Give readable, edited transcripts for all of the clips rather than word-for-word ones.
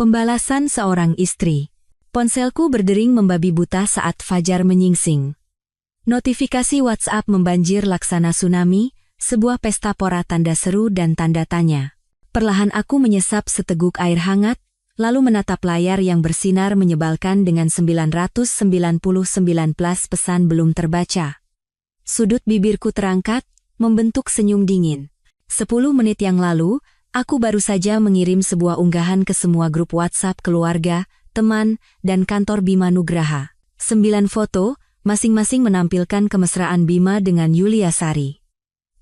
Pembalasan seorang istri. Ponselku berdering membabi buta saat fajar menyingsing. Notifikasi WhatsApp membanjir laksana tsunami, sebuah pesta pora tanda seru dan tanda tanya. Perlahan aku menyesap seteguk air hangat, lalu menatap layar yang bersinar menyebalkan dengan 999 pesan belum terbaca. Sudut bibirku terangkat, membentuk senyum dingin. 10 menit yang lalu, aku baru saja mengirim sebuah unggahan ke semua grup WhatsApp keluarga, teman, dan kantor Bima Nugraha. 9 foto, masing-masing menampilkan kemesraan Bima dengan Yulia Sari.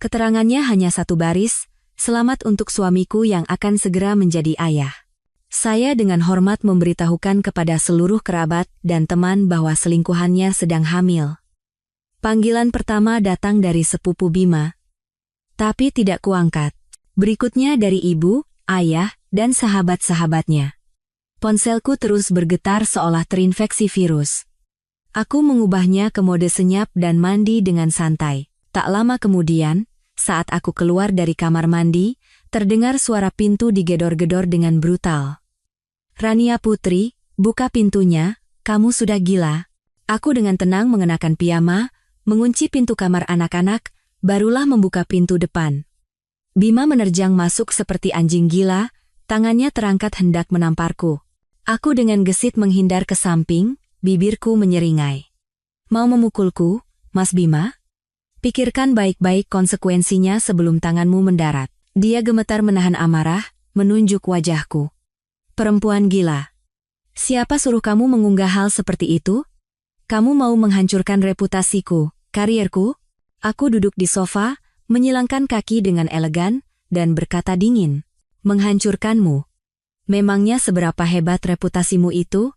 Keterangannya hanya satu baris, selamat untuk suamiku yang akan segera menjadi ayah. Saya dengan hormat memberitahukan kepada seluruh kerabat dan teman bahwa selingkuhannya sedang hamil. Panggilan pertama datang dari sepupu Bima, tapi tidak kuangkat. Berikutnya dari ibu, ayah, dan sahabat-sahabatnya. Ponselku terus bergetar seolah terinfeksi virus. Aku mengubahnya ke mode senyap dan mandi dengan santai. Tak lama kemudian, saat aku keluar dari kamar mandi, terdengar suara pintu digedor-gedor dengan brutal. "Rania Putri, buka pintunya, kamu sudah gila." Aku dengan tenang mengenakan piyama, mengunci pintu kamar anak-anak, barulah membuka pintu depan. Bima menerjang masuk seperti anjing gila, tangannya terangkat hendak menamparku. Aku dengan gesit menghindar ke samping, bibirku menyeringai. "Mau memukulku, Mas Bima? Pikirkan baik-baik konsekuensinya sebelum tanganmu mendarat." Dia gemetar menahan amarah, menunjuk wajahku. "Perempuan gila. Siapa suruh kamu mengunggah hal seperti itu? Kamu mau menghancurkan reputasiku, karierku?" Aku duduk di sofa, menyilangkan kaki dengan elegan, dan berkata dingin, "Menghancurkanmu? Memangnya seberapa hebat reputasimu itu?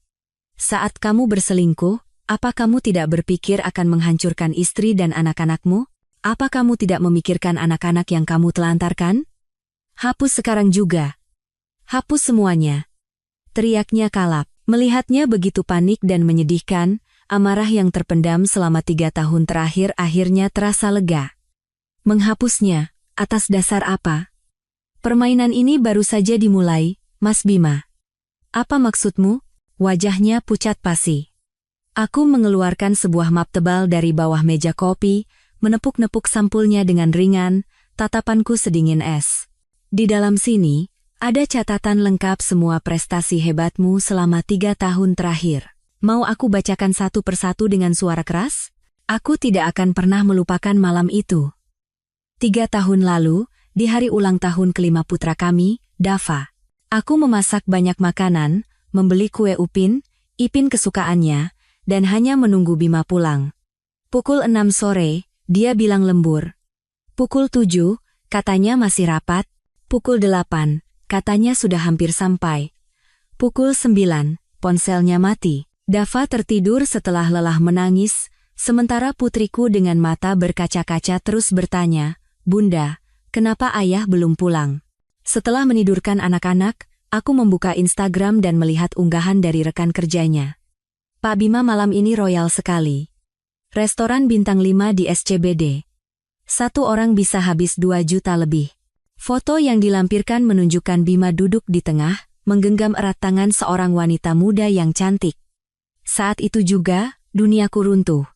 Saat kamu berselingkuh, apa kamu tidak berpikir akan menghancurkan istri dan anak-anakmu? Apa kamu tidak memikirkan anak-anak yang kamu telantarkan? Hapus sekarang juga. Hapus semuanya." Teriaknya kalap. Melihatnya begitu panik dan menyedihkan, amarah yang terpendam selama 3 tahun terakhir akhirnya terasa lega. "Menghapusnya, atas dasar apa? Permainan ini baru saja dimulai, Mas Bima. Apa maksudmu?" Wajahnya pucat pasi. Aku mengeluarkan sebuah map tebal dari bawah meja kopi, menepuk-nepuk sampulnya dengan ringan, tatapanku sedingin es. "Di dalam sini, ada catatan lengkap semua prestasi hebatmu selama 3 tahun terakhir. Mau aku bacakan satu persatu dengan suara keras? Aku tidak akan pernah melupakan malam itu. 3 tahun lalu, di hari ulang tahun kelima putra kami, Dava. Aku memasak banyak makanan, membeli kue upin, Ipin kesukaannya, dan hanya menunggu Bima pulang. Pukul 6 sore, dia bilang lembur. Pukul 7, katanya masih rapat. Pukul 8, katanya sudah hampir sampai. Pukul 9, ponselnya mati. Dava tertidur setelah lelah menangis, sementara putriku dengan mata berkaca-kaca terus bertanya, "Bunda, kenapa ayah belum pulang?" Setelah menidurkan anak-anak, aku membuka Instagram dan melihat unggahan dari rekan kerjanya. "Pak Bima malam ini royal sekali. Restoran bintang 5 di SCBD. Satu orang bisa habis 2 juta lebih." Foto yang dilampirkan menunjukkan Bima duduk di tengah, menggenggam erat tangan seorang wanita muda yang cantik. Saat itu juga, duniaku runtuh.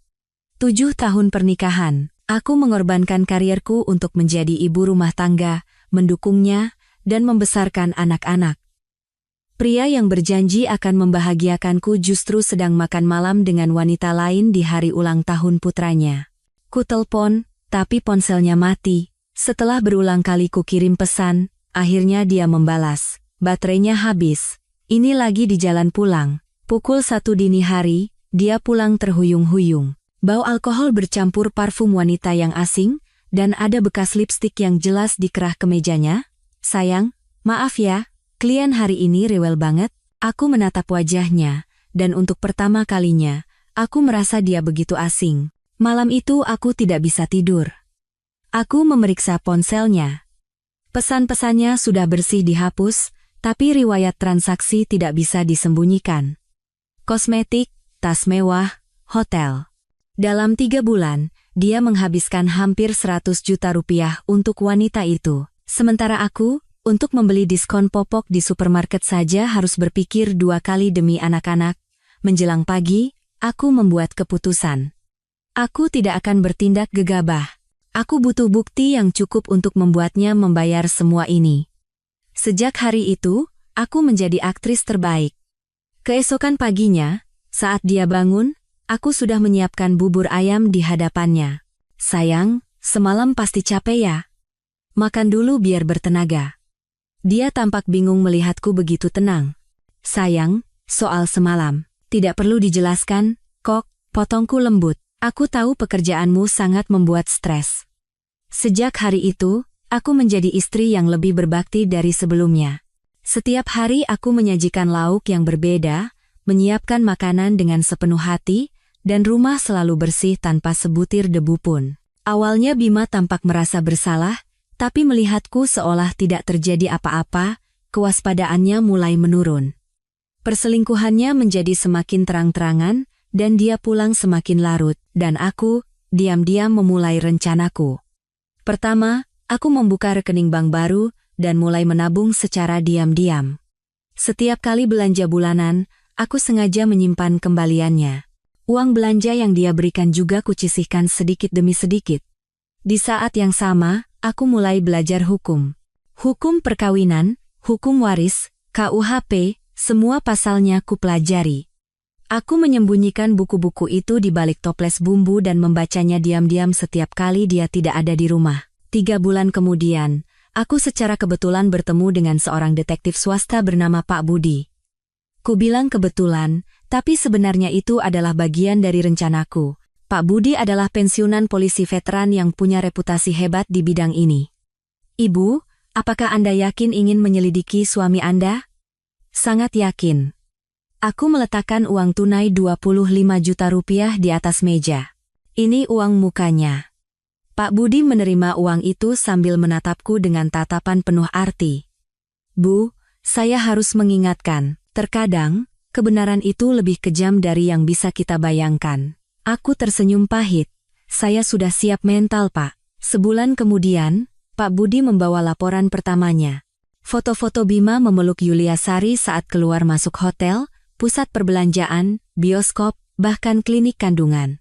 7 tahun pernikahan. Aku mengorbankan karierku untuk menjadi ibu rumah tangga, mendukungnya, dan membesarkan anak-anak. Pria yang berjanji akan membahagiakanku justru sedang makan malam dengan wanita lain di hari ulang tahun putranya. Ku telepon, tapi ponselnya mati. Setelah berulang kali ku kirim pesan, akhirnya dia membalas, "Baterainya habis. Ini lagi di jalan pulang." Pukul 1 dini hari, dia pulang terhuyung-huyung. Bau alkohol bercampur parfum wanita yang asing, dan ada bekas lipstik yang jelas di kerah kemejanya. "Sayang, maaf ya, klien hari ini rewel banget." Aku menatap wajahnya, dan untuk pertama kalinya, aku merasa dia begitu asing. Malam itu aku tidak bisa tidur. Aku memeriksa ponselnya. Pesan-pesannya sudah bersih dihapus, tapi riwayat transaksi tidak bisa disembunyikan. Kosmetik, tas mewah, hotel. Dalam 3 bulan, dia menghabiskan hampir 100 juta rupiah untuk wanita itu. Sementara aku, Untuk membeli diskon popok di supermarket saja harus berpikir 2 kali demi anak-anak. Menjelang pagi, aku membuat keputusan. Aku tidak akan bertindak gegabah. Aku butuh bukti yang cukup untuk membuatnya membayar semua ini. Sejak hari itu, aku menjadi aktris terbaik. Keesokan paginya, saat dia bangun, aku sudah menyiapkan bubur ayam di hadapannya. Sayang, semalam pasti capek ya? Makan dulu biar bertenaga. Dia tampak bingung melihatku begitu tenang. Sayang, soal semalam, tidak perlu dijelaskan, kok, potongku lembut. Aku tahu pekerjaanmu sangat membuat stres. Sejak hari itu, aku menjadi istri yang lebih berbakti dari sebelumnya. Setiap hari aku menyajikan lauk yang berbeda, menyiapkan makanan dengan sepenuh hati, dan rumah selalu bersih tanpa sebutir debu pun. Awalnya Bima tampak merasa bersalah, tapi melihatku seolah tidak terjadi apa-apa, kewaspadaannya mulai menurun. Perselingkuhannya menjadi semakin terang-terangan, dan dia pulang semakin larut, dan aku, diam-diam memulai rencanaku. Pertama, aku membuka rekening bank baru, dan mulai menabung secara diam-diam. Setiap kali belanja bulanan, aku sengaja menyimpan kembaliannya. Uang belanja yang dia berikan juga kucisihkan sedikit demi sedikit. Di saat yang sama, aku mulai belajar hukum. Hukum perkawinan, hukum waris, KUHP, semua pasalnya kupelajari. Aku menyembunyikan buku-buku itu di balik toples bumbu dan membacanya diam-diam setiap kali dia tidak ada di rumah. 3 bulan kemudian, aku secara kebetulan bertemu dengan seorang detektif swasta bernama Pak Budi. Kubilang kebetulan, tapi sebenarnya itu adalah bagian dari rencanaku. Pak Budi adalah pensiunan polisi veteran yang punya reputasi hebat di bidang ini. Ibu, apakah Anda yakin ingin menyelidiki suami Anda? Sangat yakin. Aku meletakkan uang tunai 25 juta rupiah di atas meja. Ini uang mukanya. Pak Budi menerima uang itu sambil menatapku dengan tatapan penuh arti. Bu, saya harus mengingatkan, terkadang, kebenaran itu lebih kejam dari yang bisa kita bayangkan. Aku tersenyum pahit. Saya sudah siap mental, Pak. Sebulan kemudian, Pak Budi membawa laporan pertamanya. Foto-foto Bima memeluk Yuliasari saat keluar masuk hotel, pusat perbelanjaan, bioskop, bahkan klinik kandungan.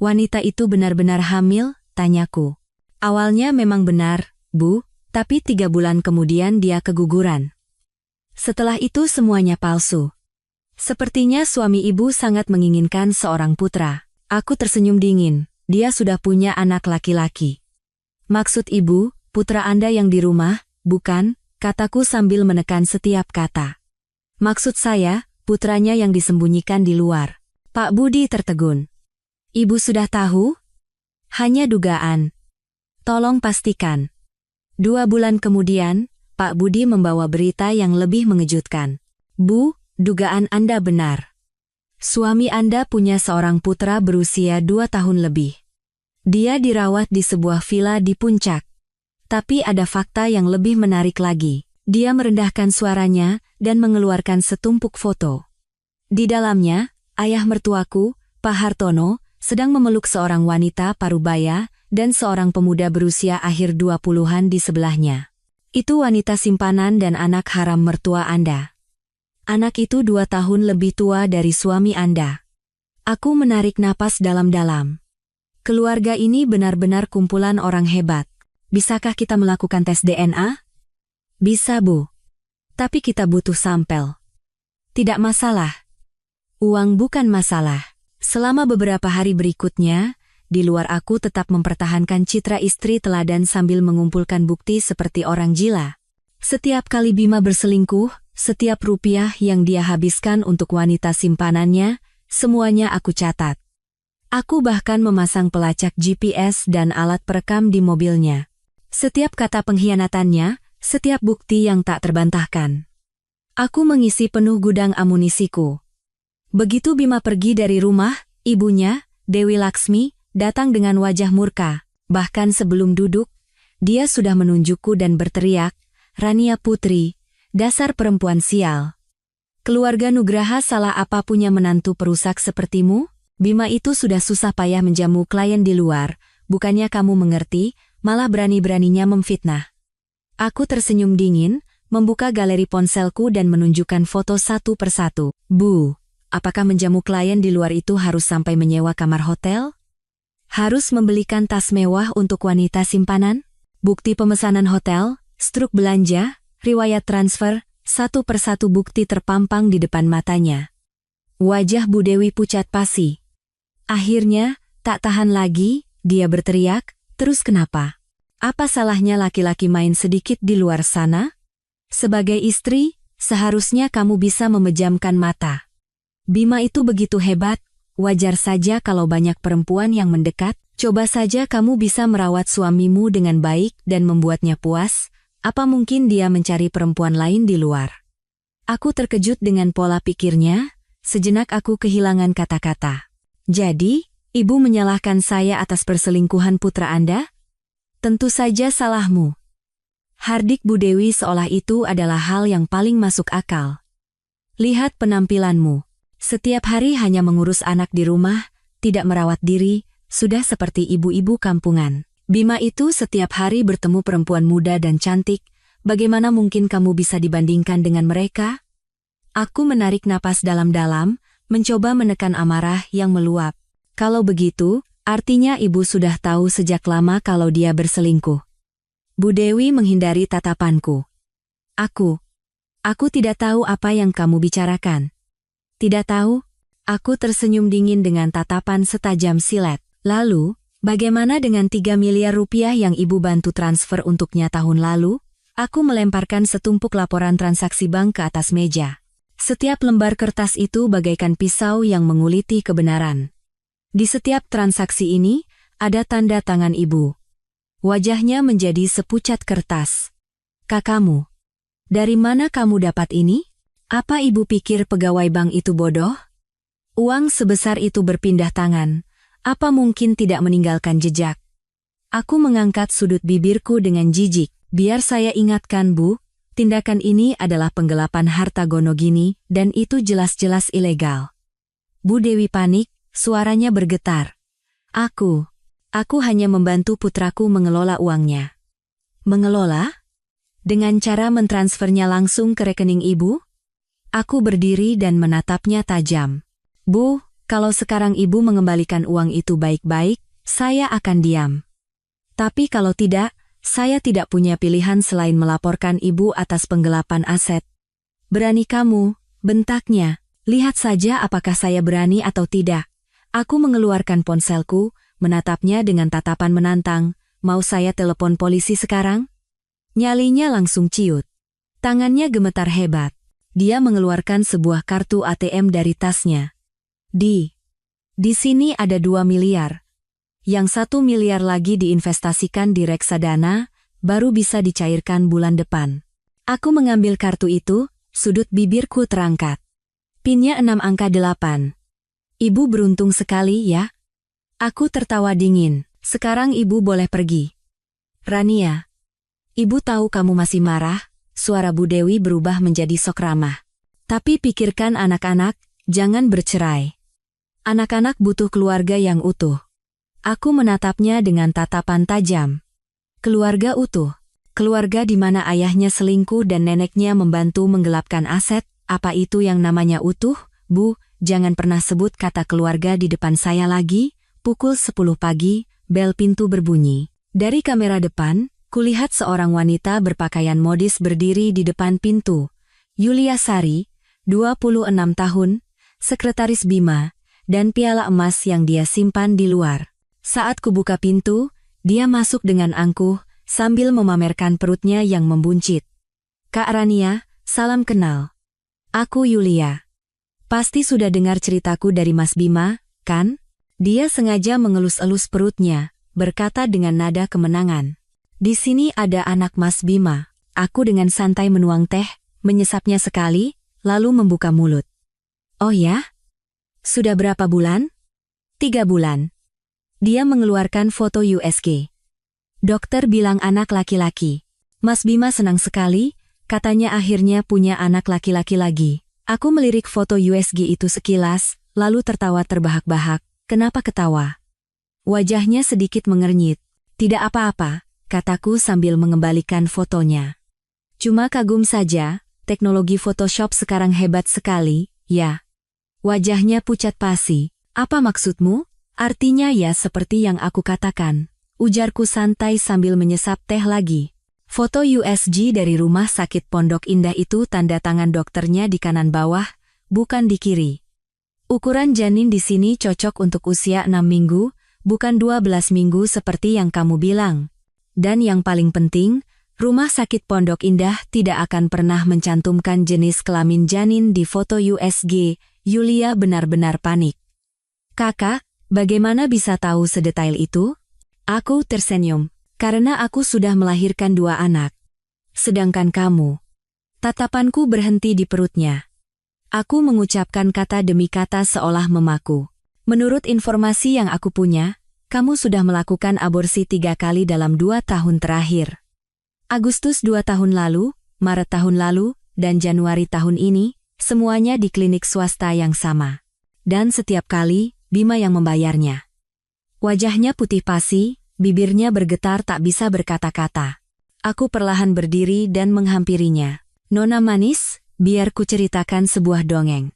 Wanita itu benar-benar hamil, tanyaku. Awalnya memang benar, Bu, tapi 3 bulan kemudian dia keguguran. Setelah itu semuanya palsu. Sepertinya suami ibu sangat menginginkan seorang putra. Aku tersenyum dingin, dia sudah punya anak laki-laki. Maksud ibu, putra Anda yang di rumah, bukan? Kataku sambil menekan setiap kata. Maksud saya, putranya yang disembunyikan di luar. Pak Budi tertegun. Ibu sudah tahu? Hanya dugaan. Tolong pastikan. 2 bulan kemudian, Pak Budi membawa berita yang lebih mengejutkan. Bu, dugaan Anda benar. Suami Anda punya seorang putra berusia 2 tahun lebih. Dia dirawat di sebuah villa di puncak. Tapi ada fakta yang lebih menarik lagi. Dia merendahkan suaranya dan mengeluarkan setumpuk foto. Di dalamnya, ayah mertuaku, Pak Hartono, sedang memeluk seorang wanita parubaya dan seorang pemuda berusia akhir 20-an di sebelahnya. Itu wanita simpanan dan anak haram mertua Anda. Anak itu 2 tahun lebih tua dari suami Anda. Aku menarik napas dalam-dalam. Keluarga ini benar-benar kumpulan orang hebat. Bisakah kita melakukan tes DNA? Bisa, Bu. Tapi kita butuh sampel. Tidak masalah. Uang bukan masalah. Selama beberapa hari berikutnya, di luar aku tetap mempertahankan citra istri teladan sambil mengumpulkan bukti seperti orang gila. Setiap kali Bima berselingkuh, setiap rupiah yang dia habiskan untuk wanita simpanannya, semuanya aku catat. Aku bahkan memasang pelacak GPS dan alat perekam di mobilnya. Setiap kata pengkhianatannya, setiap bukti yang tak terbantahkan. Aku mengisi penuh gudang amunisiku. Begitu Bima pergi dari rumah, ibunya, Dewi Laksmi, datang dengan wajah murka. Bahkan sebelum duduk, dia sudah menunjukku dan berteriak, "Rania Putri, dasar perempuan sial. Keluarga Nugraha salah apa punya menantu perusak sepertimu? Bima itu sudah susah payah menjamu klien di luar, bukannya kamu mengerti, malah berani-beraninya memfitnah. Aku tersenyum dingin, membuka galeri ponselku dan menunjukkan foto satu persatu. Bu, apakah menjamu klien di luar itu harus sampai menyewa kamar hotel? Harus membelikan tas mewah untuk wanita simpanan? Bukti pemesanan hotel, struk belanja, riwayat transfer, satu persatu bukti terpampang di depan matanya. Wajah Bu Dewi pucat pasi. Akhirnya, tak tahan lagi, dia berteriak, "Terus kenapa? Apa salahnya laki-laki main sedikit di luar sana? Sebagai istri, seharusnya kamu bisa memejamkan mata. Bima itu begitu hebat, wajar saja kalau banyak perempuan yang mendekat. Coba saja kamu bisa merawat suamimu dengan baik dan membuatnya puas, apa mungkin dia mencari perempuan lain di luar?" Aku terkejut dengan pola pikirnya, sejenak aku kehilangan kata-kata. "Jadi, ibu menyalahkan saya atas perselingkuhan putra Anda? Tentu saja salahmu." Hardik Bu Dewi seolah itu adalah hal yang paling masuk akal. "Lihat penampilanmu. Setiap hari hanya mengurus anak di rumah, tidak merawat diri, sudah seperti ibu-ibu kampungan. Bima itu setiap hari bertemu perempuan muda dan cantik, bagaimana mungkin kamu bisa dibandingkan dengan mereka?" Aku menarik napas dalam-dalam, mencoba menekan amarah yang meluap. "Kalau begitu, artinya ibu sudah tahu sejak lama kalau dia berselingkuh." Bu Dewi menghindari tatapanku. Aku tidak tahu apa yang kamu bicarakan." "Tidak tahu?" Aku tersenyum dingin dengan tatapan setajam silet. "Lalu, bagaimana dengan 3 miliar rupiah yang ibu bantu transfer untuknya tahun lalu?" Aku melemparkan setumpuk laporan transaksi bank ke atas meja. Setiap lembar kertas itu bagaikan pisau yang menguliti kebenaran. Di setiap transaksi ini, ada tanda tangan ibu. Wajahnya menjadi sepucat kertas. "Kakakmu. Dari mana kamu dapat ini? Apa ibu pikir pegawai bank itu bodoh? Uang sebesar itu berpindah tangan. Apa mungkin tidak meninggalkan jejak?" Aku mengangkat sudut bibirku dengan jijik. "Biar saya ingatkan, Bu, tindakan ini adalah penggelapan harta Gonogini dan itu jelas-jelas ilegal." Bu Dewi panik, suaranya bergetar. Aku hanya membantu putraku mengelola uangnya." "Mengelola? Dengan cara mentransfernya langsung ke rekening ibu?" Aku berdiri dan menatapnya tajam. "Bu, kalau sekarang ibu mengembalikan uang itu baik-baik, saya akan diam. Tapi kalau tidak, saya tidak punya pilihan selain melaporkan ibu atas penggelapan aset." "Berani kamu," bentaknya. "Lihat saja apakah saya berani atau tidak." Aku mengeluarkan ponselku, menatapnya dengan tatapan menantang. "Mau saya telepon polisi sekarang?" Nyalinya langsung ciut. Tangannya gemetar hebat. Dia mengeluarkan sebuah kartu ATM dari tasnya. Di sini ada 2 miliar. Yang 1 miliar lagi diinvestasikan di reksadana, baru bisa dicairkan bulan depan." Aku mengambil kartu itu, sudut bibirku terangkat. "Pinnya 6 angka 8. Ibu beruntung sekali ya." Aku tertawa dingin. "Sekarang ibu boleh pergi." "Rania, ibu tahu kamu masih marah." Suara Bu Dewi berubah menjadi sok ramah. "Tapi pikirkan anak-anak, jangan bercerai. Anak-anak butuh keluarga yang utuh." Aku menatapnya dengan tatapan tajam. "Keluarga utuh? Keluarga di mana ayahnya selingkuh dan neneknya membantu menggelapkan aset, apa itu yang namanya utuh? Bu, jangan pernah sebut kata keluarga di depan saya lagi." Pukul 10 pagi, bel pintu berbunyi. Dari kamera depan, kulihat seorang wanita berpakaian modis berdiri di depan pintu. Yulia Sari, 26 tahun, sekretaris Bima, dan piala emas yang dia simpan di luar. Saat kubuka pintu, dia masuk dengan angkuh, sambil memamerkan perutnya yang membuncit. "Kak Rania, salam kenal. Aku Yulia. Pasti sudah dengar ceritaku dari Mas Bima, kan?" Dia sengaja mengelus-elus perutnya, berkata dengan nada kemenangan. "Di sini ada anak Mas Bima." Aku dengan santai menuang teh, menyesapnya sekali, lalu membuka mulut. "Oh ya? Sudah berapa bulan?" 3 bulan. Dia mengeluarkan foto USG. "Dokter bilang anak laki-laki." Mas Bima senang sekali, katanya akhirnya punya anak laki-laki lagi. Aku melirik foto USG itu sekilas, lalu tertawa terbahak-bahak. "Kenapa ketawa?" Wajahnya sedikit mengernyit. "Tidak apa-apa, kataku sambil mengembalikan fotonya. Cuma kagum saja, teknologi Photoshop sekarang hebat sekali, ya. Wajahnya pucat pasi. Apa maksudmu? Artinya ya seperti yang aku katakan. Ujarku santai sambil menyesap teh lagi. Foto USG dari rumah sakit Pondok Indah itu tanda tangan dokternya di kanan bawah, bukan di kiri. Ukuran janin di sini cocok untuk usia 6 minggu, bukan 12 minggu seperti yang kamu bilang. Dan yang paling penting, rumah sakit Pondok Indah tidak akan pernah mencantumkan jenis kelamin janin di foto USG. Yulia benar-benar panik. Kakak, bagaimana bisa tahu sedetail itu? Aku tersenyum, karena aku sudah melahirkan 2 anak. Sedangkan kamu. Tatapanku berhenti di perutnya. Aku mengucapkan kata demi kata seolah memaku. Menurut informasi yang aku punya, kamu sudah melakukan aborsi 3 kali dalam 2 tahun terakhir. Agustus 2 tahun lalu, Maret tahun lalu, dan Januari tahun ini, semuanya di klinik swasta yang sama. Dan setiap kali, Bima yang membayarnya. Wajahnya putih pasi, bibirnya bergetar tak bisa berkata-kata. Aku perlahan berdiri dan menghampirinya. Nona manis, biar ku ceritakan sebuah dongeng.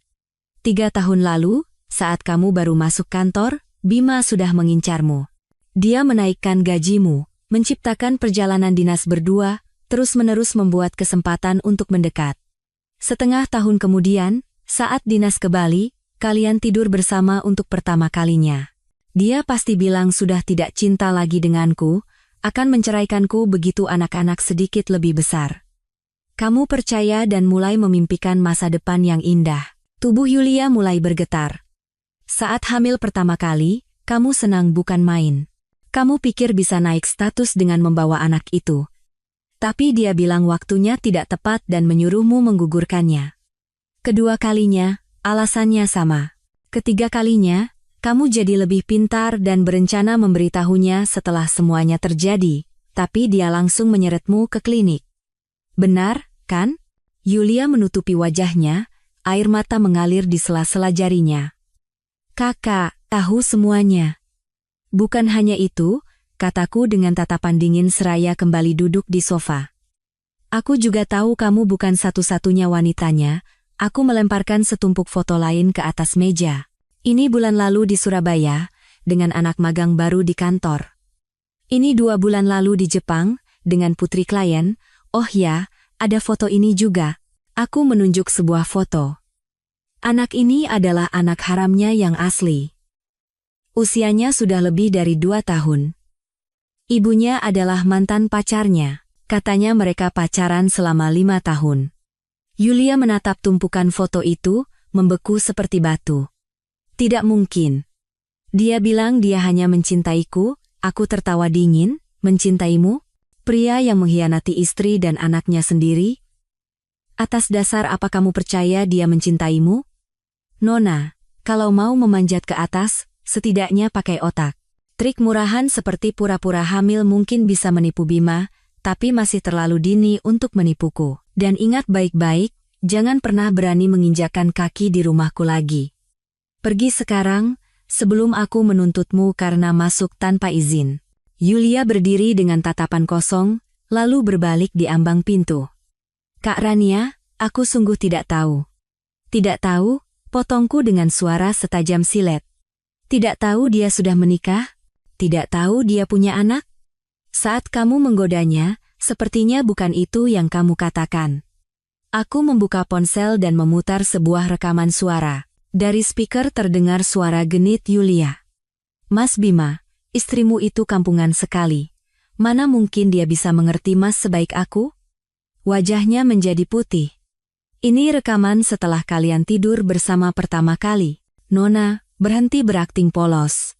3 tahun lalu, saat kamu baru masuk kantor, Bima sudah mengincarmu. Dia menaikkan gajimu, menciptakan perjalanan dinas berdua, terus-menerus membuat kesempatan untuk mendekat. Setengah tahun kemudian, saat dinas ke Bali, kalian tidur bersama untuk pertama kalinya. Dia pasti bilang sudah tidak cinta lagi denganku, akan menceraikanku begitu anak-anak sedikit lebih besar. Kamu percaya dan mulai memimpikan masa depan yang indah. Tubuh Yulia mulai bergetar. Saat hamil pertama kali, kamu senang bukan main. Kamu pikir bisa naik status dengan membawa anak itu. Tapi dia bilang waktunya tidak tepat dan menyuruhmu menggugurkannya. Kedua kalinya, alasannya sama. Ketiga kalinya, kamu jadi lebih pintar dan berencana memberitahunya setelah semuanya terjadi, tapi dia langsung menyeretmu ke klinik. Benar, kan? Yulia menutupi wajahnya, air mata mengalir di sela-sela jarinya. Kakak, tahu semuanya. Bukan hanya itu, kataku dengan tatapan dingin seraya kembali duduk di sofa. Aku juga tahu kamu bukan satu-satunya wanitanya. Aku melemparkan setumpuk foto lain ke atas meja. Ini bulan lalu di Surabaya, dengan anak magang baru di kantor. Ini 2 bulan lalu di Jepang, dengan putri klien. Oh ya, ada foto ini juga. Aku menunjuk sebuah foto. Anak ini adalah anak haramnya yang asli. Usianya sudah lebih dari 2 tahun. Ibunya adalah mantan pacarnya. Katanya mereka pacaran selama 5 tahun. Yulia menatap tumpukan foto itu, membeku seperti batu. Tidak mungkin. Dia bilang dia hanya mencintaiku, aku tertawa dingin, mencintaimu? Pria yang mengkhianati istri dan anaknya sendiri? Atas dasar apa kamu percaya dia mencintaimu? Nona, kalau mau memanjat ke atas, setidaknya pakai otak. Trik murahan seperti pura-pura hamil mungkin bisa menipu Bima, tapi masih terlalu dini untuk menipuku. Dan ingat baik-baik, jangan pernah berani menginjakkan kaki di rumahku lagi. Pergi sekarang, sebelum aku menuntutmu karena masuk tanpa izin. Yulia berdiri dengan tatapan kosong, lalu berbalik di ambang pintu. Kak Rania, aku sungguh tidak tahu. Tidak tahu, potongku dengan suara setajam silet. Tidak tahu dia sudah menikah? Tidak tahu dia punya anak? Saat kamu menggodanya, sepertinya bukan itu yang kamu katakan. Aku membuka ponsel dan memutar sebuah rekaman suara. Dari speaker terdengar suara genit Yulia. Mas Bima, istrimu itu kampungan sekali. Mana mungkin dia bisa mengerti mas sebaik aku? Wajahnya menjadi putih. Ini rekaman setelah kalian tidur bersama pertama kali. Nona, berhenti berakting polos.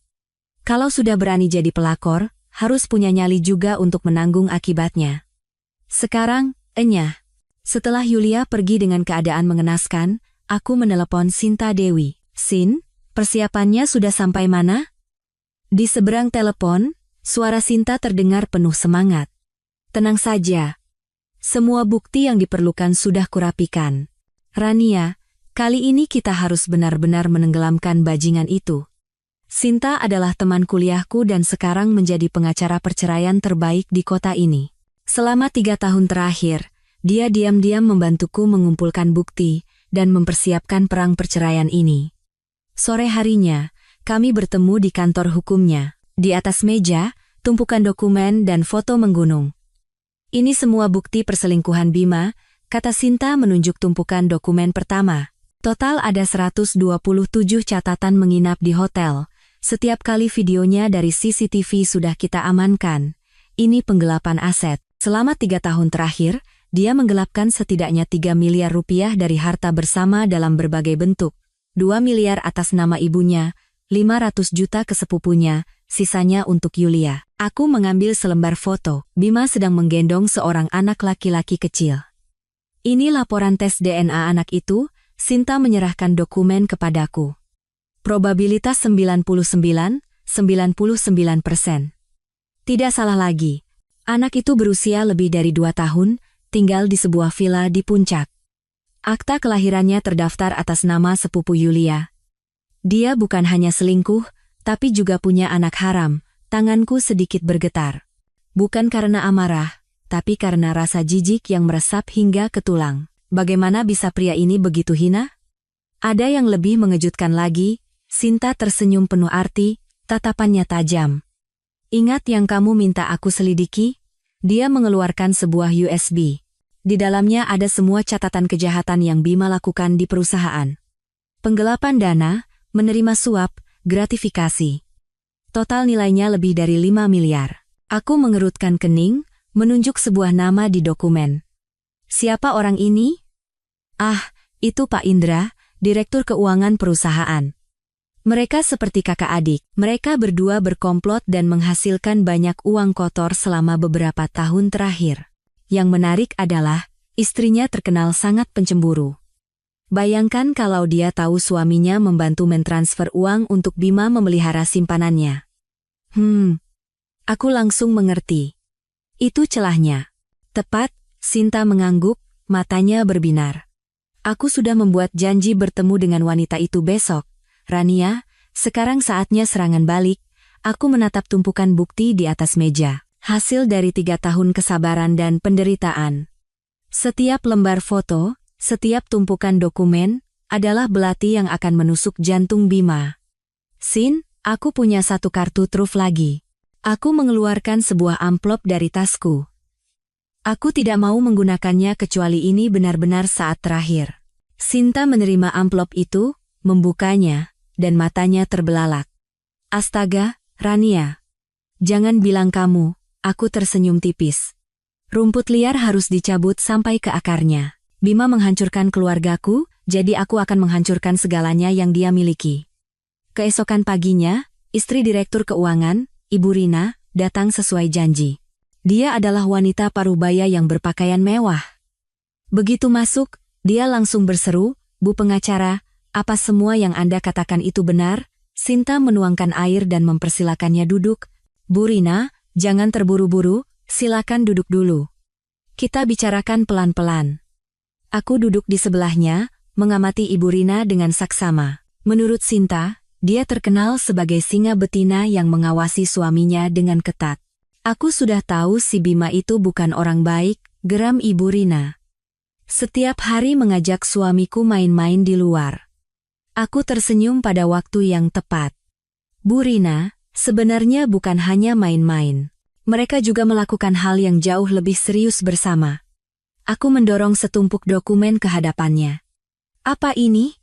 Kalau sudah berani jadi pelakor, harus punya nyali juga untuk menanggung akibatnya. Sekarang, enyah. Setelah Yulia pergi dengan keadaan mengenaskan, aku menelepon Sinta Dewi. Sin, persiapannya sudah sampai mana? Di seberang telepon, suara Sinta terdengar penuh semangat. Tenang saja. Semua bukti yang diperlukan sudah kurapikan. Rania, kali ini kita harus benar-benar menenggelamkan bajingan itu. Sinta adalah teman kuliahku dan sekarang menjadi pengacara perceraian terbaik di kota ini. Selama 3 tahun terakhir, dia diam-diam membantuku mengumpulkan bukti dan mempersiapkan perang perceraian ini. Sore harinya, kami bertemu di kantor hukumnya. Di atas meja, tumpukan dokumen dan foto menggunung. Ini semua bukti perselingkuhan Bima, kata Sinta menunjuk tumpukan dokumen pertama. Total ada 127 catatan menginap di hotel. Setiap kali videonya dari CCTV sudah kita amankan. Ini penggelapan aset. Selama 3 tahun terakhir, dia menggelapkan setidaknya 3 miliar rupiah dari harta bersama dalam berbagai bentuk. 2 miliar atas nama ibunya, 500 juta ke sepupunya, sisanya untuk Yulia. Aku mengambil selembar foto. Bima sedang menggendong seorang anak laki-laki kecil. Ini laporan tes DNA anak itu. Sinta menyerahkan dokumen kepadaku. Probabilitas 99,99%. Tidak salah lagi. Anak itu berusia lebih dari 2 tahun, tinggal di sebuah villa di puncak. Akta kelahirannya terdaftar atas nama sepupu Yulia. Dia bukan hanya selingkuh, tapi juga punya anak haram. Tanganku sedikit bergetar. Bukan karena amarah, tapi karena rasa jijik yang meresap hingga ke tulang. Bagaimana bisa pria ini begitu hina? Ada yang lebih mengejutkan lagi. Sinta tersenyum penuh arti, tatapannya tajam. Ingat yang kamu minta aku selidiki? Dia mengeluarkan sebuah USB. Di dalamnya ada semua catatan kejahatan yang Bima lakukan di perusahaan. Penggelapan dana, menerima suap, gratifikasi. Total nilainya lebih dari 5 miliar. Aku mengerutkan kening, menunjuk sebuah nama di dokumen. Siapa orang ini? Ah, itu Pak Indra, Direktur Keuangan perusahaan. Mereka seperti kakak adik. Mereka berdua berkomplot dan menghasilkan banyak uang kotor selama beberapa tahun terakhir. Yang menarik adalah, istrinya terkenal sangat pencemburu. Bayangkan kalau dia tahu suaminya membantu mentransfer uang untuk Bima memelihara simpanannya. Aku langsung mengerti. Itu celahnya. Tepat, Sinta mengangguk, matanya berbinar. Aku sudah membuat janji bertemu dengan wanita itu besok. Rania, sekarang saatnya serangan balik. Aku menatap tumpukan bukti di atas meja. Hasil dari 3 tahun kesabaran dan penderitaan. Setiap lembar foto, setiap tumpukan dokumen, adalah belati yang akan menusuk jantung Bima. Sin, aku punya satu kartu truf lagi. Aku mengeluarkan sebuah amplop dari tasku. Aku tidak mau menggunakannya kecuali ini benar-benar saat terakhir. Sinta menerima amplop itu, membukanya, dan matanya terbelalak. Astaga, Rania. Jangan bilang kamu, aku tersenyum tipis. Rumput liar harus dicabut sampai ke akarnya. Bima menghancurkan keluargaku, jadi aku akan menghancurkan segalanya yang dia miliki. Keesokan paginya, istri Direktur Keuangan, Ibu Rina, datang sesuai janji. Dia adalah wanita parubaya yang berpakaian mewah. Begitu masuk, dia langsung berseru, "Bu pengacara, apa semua yang Anda katakan itu benar?" Sinta menuangkan air dan mempersilakannya duduk. "Bu Rina, jangan terburu-buru, silakan duduk dulu. Kita bicarakan pelan-pelan." Aku duduk di sebelahnya, mengamati Ibu Rina dengan saksama. Menurut Sinta, dia terkenal sebagai singa betina yang mengawasi suaminya dengan ketat. Aku sudah tahu si Bima itu bukan orang baik, geram Ibu Rina. Setiap hari mengajak suamiku main-main di luar. Aku tersenyum pada waktu yang tepat. Bu Rina, sebenarnya bukan hanya main-main. Mereka juga melakukan hal yang jauh lebih serius bersama. Aku mendorong setumpuk dokumen ke hadapannya. Apa ini?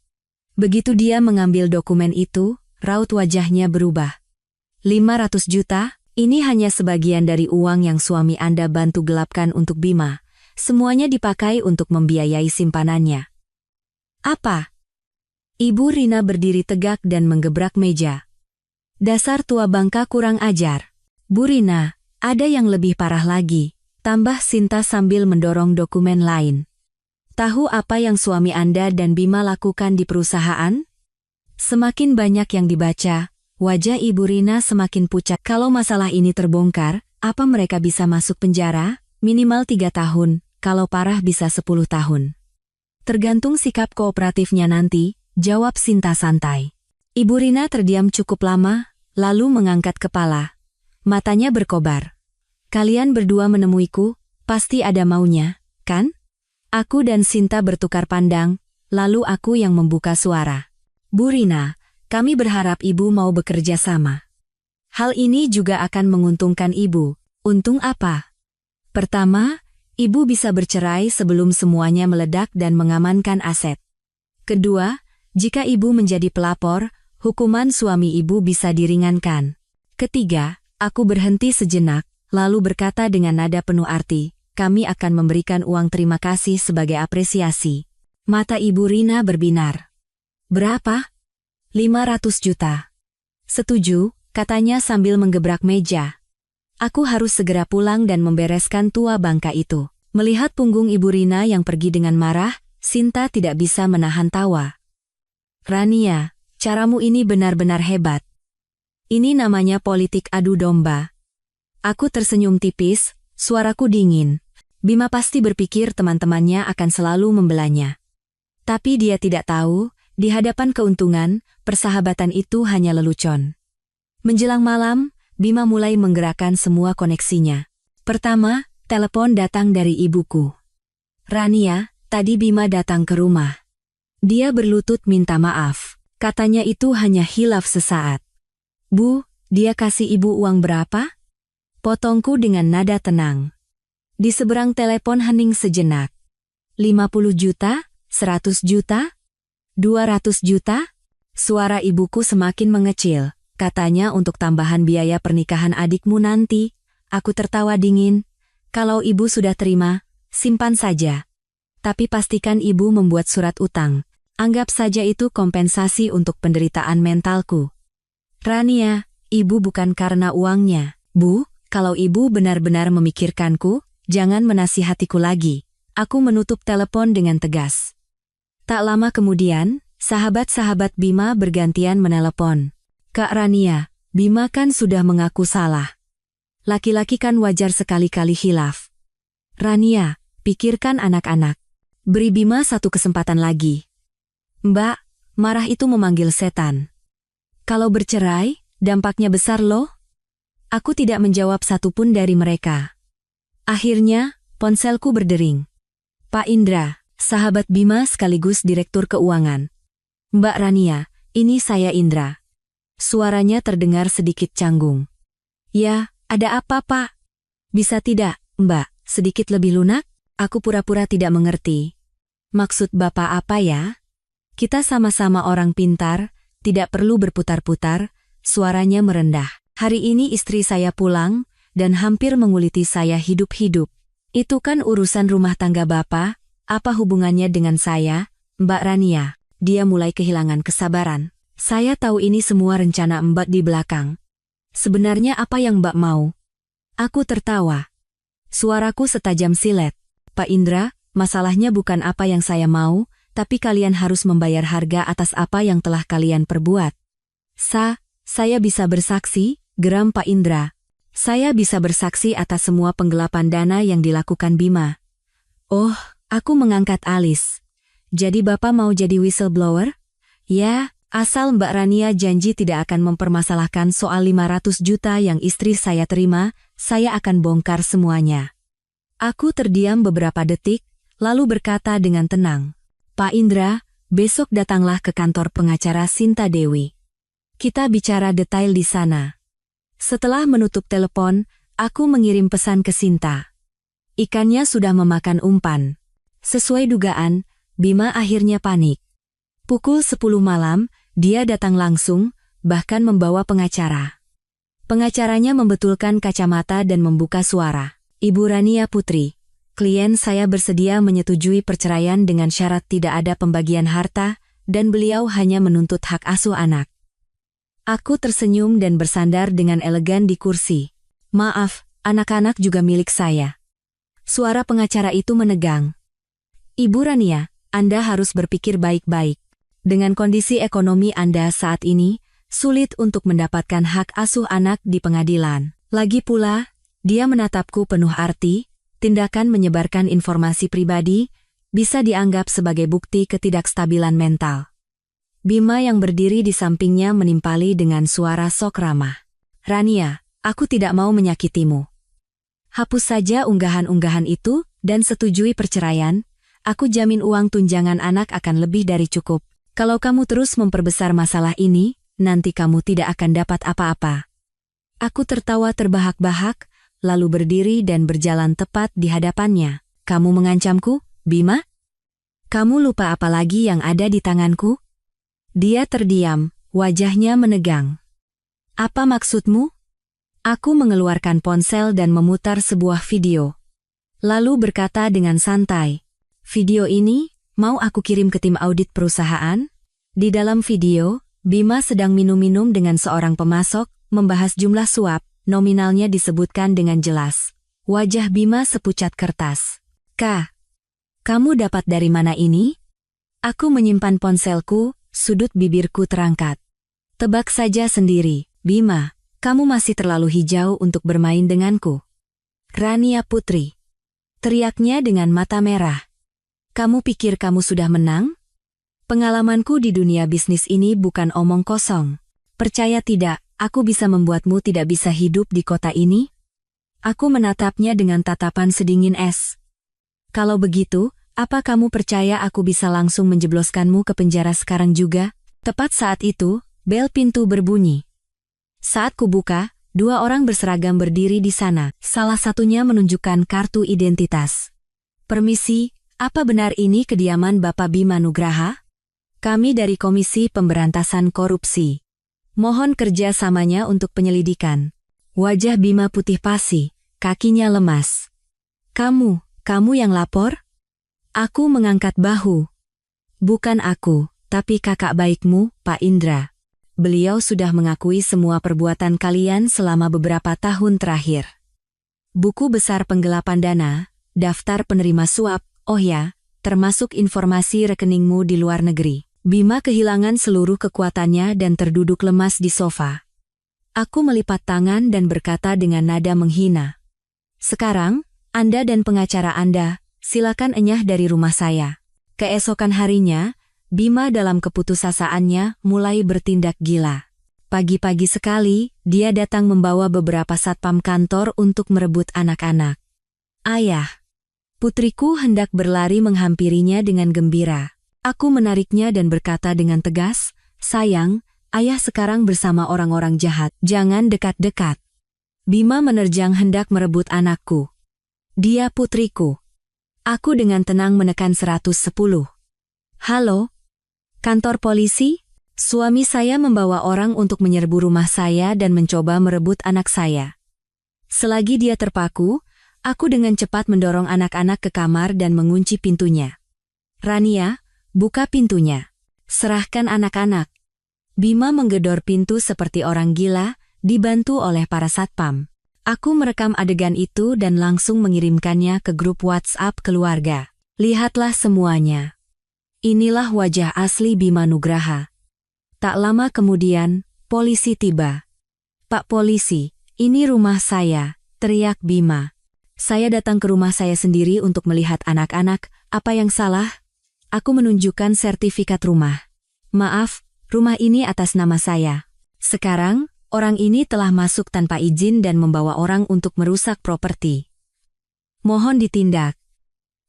Begitu dia mengambil dokumen itu, raut wajahnya berubah. 500 juta? Ini hanya sebagian dari uang yang suami Anda bantu gelapkan untuk Bima. Semuanya dipakai untuk membiayai simpanannya. Apa? Ibu Rina berdiri tegak dan menggebrak meja. Dasar tua bangka kurang ajar. Bu Rina, ada yang lebih parah lagi, tambah Sinta sambil mendorong dokumen lain. Tahu apa yang suami Anda dan Bima lakukan di perusahaan? Semakin banyak yang dibaca, wajah Ibu Rina semakin pucat. Kalau masalah ini terbongkar, apa mereka bisa masuk penjara? Minimal 3 tahun, kalau parah bisa 10 tahun. Tergantung sikap kooperatifnya nanti, jawab Sinta santai. Ibu Rina terdiam cukup lama, lalu mengangkat kepala. Matanya berkobar. Kalian berdua menemuiku, pasti ada maunya, kan? Aku dan Sinta bertukar pandang, lalu aku yang membuka suara. Bu Rina, kami berharap ibu mau bekerja sama. Hal ini juga akan menguntungkan ibu. Untung apa? Pertama, ibu bisa bercerai sebelum semuanya meledak dan mengamankan aset. Kedua, jika ibu menjadi pelapor, hukuman suami ibu bisa diringankan. Ketiga, aku berhenti sejenak, lalu berkata dengan nada penuh arti, kami akan memberikan uang terima kasih sebagai apresiasi. Mata Ibu Rina berbinar. Berapa? 500 juta. Setuju, katanya sambil menggebrak meja. Aku harus segera pulang dan membereskan tua bangka itu. Melihat punggung Ibu Rina yang pergi dengan marah, Sinta tidak bisa menahan tawa. Rania, caramu ini benar-benar hebat. Ini namanya politik adu domba. Aku tersenyum tipis, suaraku dingin. Bima pasti berpikir teman-temannya akan selalu membelanya. Tapi dia tidak tahu, di hadapan keuntungan, persahabatan itu hanya lelucon. Menjelang malam, Bima mulai menggerakkan semua koneksinya. Pertama, telepon datang dari ibuku. Rania, tadi Bima datang ke rumah. Dia berlutut minta maaf. Katanya itu hanya hilaf sesaat. Bu, dia kasih ibu uang berapa? Potongku dengan nada tenang. Di seberang telepon hening sejenak. 50 juta? 100 juta? 200 juta? Suara ibuku semakin mengecil. Katanya untuk tambahan biaya pernikahan adikmu nanti. Aku tertawa dingin. Kalau ibu sudah terima, simpan saja. Tapi pastikan ibu membuat surat utang. Anggap saja itu kompensasi untuk penderitaan mentalku. Rania, ibu bukan karena uangnya. Bu, kalau ibu benar-benar memikirkanku, jangan menasihatiku lagi. Aku menutup telepon dengan tegas. Tak lama kemudian, sahabat-sahabat Bima bergantian menelepon. Kak Rania, Bima kan sudah mengaku salah. Laki-laki kan wajar sekali-kali hilaf. Rania, pikirkan anak-anak. Beri Bima satu kesempatan lagi. Mbak, marah itu memanggil setan. Kalau bercerai, dampaknya besar loh. Aku tidak menjawab satupun dari mereka. Akhirnya, ponselku berdering. Pak Indra, sahabat Bima sekaligus direktur keuangan. Mbak Rania, ini saya Indra. Suaranya terdengar sedikit canggung. Ya, ada apa Pak? Bisa tidak, Mbak, sedikit lebih lunak? Aku pura-pura tidak mengerti. Maksud Bapak apa ya? Kita sama-sama orang pintar, tidak perlu berputar-putar, suaranya merendah. Hari ini istri saya pulang, dan hampir menguliti saya hidup-hidup. Itu kan urusan rumah tangga Bapak, apa hubungannya dengan saya, Mbak Rania? Dia mulai kehilangan kesabaran. Saya tahu ini semua rencana Mbak di belakang. Sebenarnya apa yang Mbak mau? Aku tertawa. Suaraku setajam silet. Pak Indra, masalahnya bukan apa yang saya mau, tapi kalian harus membayar harga atas apa yang telah kalian perbuat. Saya bisa bersaksi, geram Pak Indra. Saya bisa bersaksi atas semua penggelapan dana yang dilakukan Bima. Oh, aku mengangkat alis. Jadi Bapak mau jadi whistleblower? Ya. Asal Mbak Rania janji tidak akan mempermasalahkan soal 500 juta yang istri saya terima, saya akan bongkar semuanya. Aku terdiam beberapa detik, lalu berkata dengan tenang. Pak Indra, besok datanglah ke kantor pengacara Sinta Dewi. Kita bicara detail di sana. Setelah menutup telepon, aku mengirim pesan ke Sinta. Ikannya sudah memakan umpan. Sesuai dugaan, Bima akhirnya panik. Pukul 10 malam, dia datang langsung, bahkan membawa pengacara. Pengacaranya membetulkan kacamata dan membuka suara. Ibu Rania Putri, klien saya bersedia menyetujui perceraian dengan syarat tidak ada pembagian harta, dan beliau hanya menuntut hak asuh anak. Aku tersenyum dan bersandar dengan elegan di kursi. Maaf, anak-anak juga milik saya. Suara pengacara itu menegang. Ibu Rania, Anda harus berpikir baik-baik. Dengan kondisi ekonomi Anda saat ini, sulit untuk mendapatkan hak asuh anak di pengadilan. Lagi pula, dia menatapku penuh arti, tindakan menyebarkan informasi pribadi, bisa dianggap sebagai bukti ketidakstabilan mental. Bima yang berdiri di sampingnya menimpali dengan suara sok ramah. Rania, aku tidak mau menyakitimu. Hapus saja unggahan-unggahan itu dan setujui perceraian. Aku jamin uang tunjangan anak akan lebih dari cukup. Kalau kamu terus memperbesar masalah ini, nanti kamu tidak akan dapat apa-apa. Aku tertawa terbahak-bahak, lalu berdiri dan berjalan tepat di hadapannya. Kamu mengancamku, Bima? Kamu lupa apa lagi yang ada di tanganku? Dia terdiam, wajahnya menegang. Apa maksudmu? Aku mengeluarkan ponsel dan memutar sebuah video. Lalu berkata dengan santai, video ini, mau aku kirim ke tim audit perusahaan? Di dalam video, Bima sedang minum-minum dengan seorang pemasok, membahas jumlah suap, nominalnya disebutkan dengan jelas. Wajah Bima sepucat kertas. Kamu dapat dari mana ini? Aku menyimpan ponselku, sudut bibirku terangkat. Tebak saja sendiri, Bima, kamu masih terlalu hijau untuk bermain denganku. Rania Putri. Teriaknya dengan mata merah. Kamu pikir kamu sudah menang? Pengalamanku di dunia bisnis ini bukan omong kosong. Percaya tidak, aku bisa membuatmu tidak bisa hidup di kota ini? Aku menatapnya dengan tatapan sedingin es. Kalau begitu, apa kamu percaya aku bisa langsung menjebloskanmu ke penjara sekarang juga? Tepat saat itu, bel pintu berbunyi. Saat kubuka, 2 orang berseragam berdiri di sana. Salah satunya menunjukkan kartu identitas. Permisi, apa benar ini kediaman Bapak Bima Nugraha? Kami dari Komisi Pemberantasan Korupsi. Mohon kerjasamanya untuk penyelidikan. Wajah Bima putih pasi, kakinya lemas. Kamu yang lapor? Aku mengangkat bahu. Bukan aku, tapi kakak baikmu, Pak Indra. Beliau sudah mengakui semua perbuatan kalian selama beberapa tahun terakhir. Buku besar penggelapan dana, daftar penerima suap, oh ya, termasuk informasi rekeningmu di luar negeri. Bima kehilangan seluruh kekuatannya dan terduduk lemas di sofa. Aku melipat tangan dan berkata dengan nada menghina. Sekarang, Anda dan pengacara Anda, silakan enyah dari rumah saya. Keesokan harinya, Bima dalam keputusasaannya mulai bertindak gila. Pagi-pagi sekali, dia datang membawa beberapa satpam kantor untuk merebut anak-anak. Ayah. Putriku hendak berlari menghampirinya dengan gembira. Aku menariknya dan berkata dengan tegas, sayang, ayah sekarang bersama orang-orang jahat, jangan dekat-dekat. Bima menerjang hendak merebut anakku. Dia putriku. Aku dengan tenang menekan 110. Halo? Kantor polisi? Suami saya membawa orang untuk menyerbu rumah saya dan mencoba merebut anak saya. Selagi dia terpaku, aku dengan cepat mendorong anak-anak ke kamar dan mengunci pintunya. Rania, buka pintunya. Serahkan anak-anak. Bima menggedor pintu seperti orang gila, dibantu oleh para satpam. Aku merekam adegan itu dan langsung mengirimkannya ke grup WhatsApp keluarga. Lihatlah semuanya. Inilah wajah asli Bima Nugraha. Tak lama kemudian, polisi tiba. Pak polisi, ini rumah saya, teriak Bima. Saya datang ke rumah saya sendiri untuk melihat anak-anak, apa yang salah? Aku menunjukkan sertifikat rumah. Maaf, rumah ini atas nama saya. Sekarang, orang ini telah masuk tanpa izin dan membawa orang untuk merusak properti. Mohon ditindak.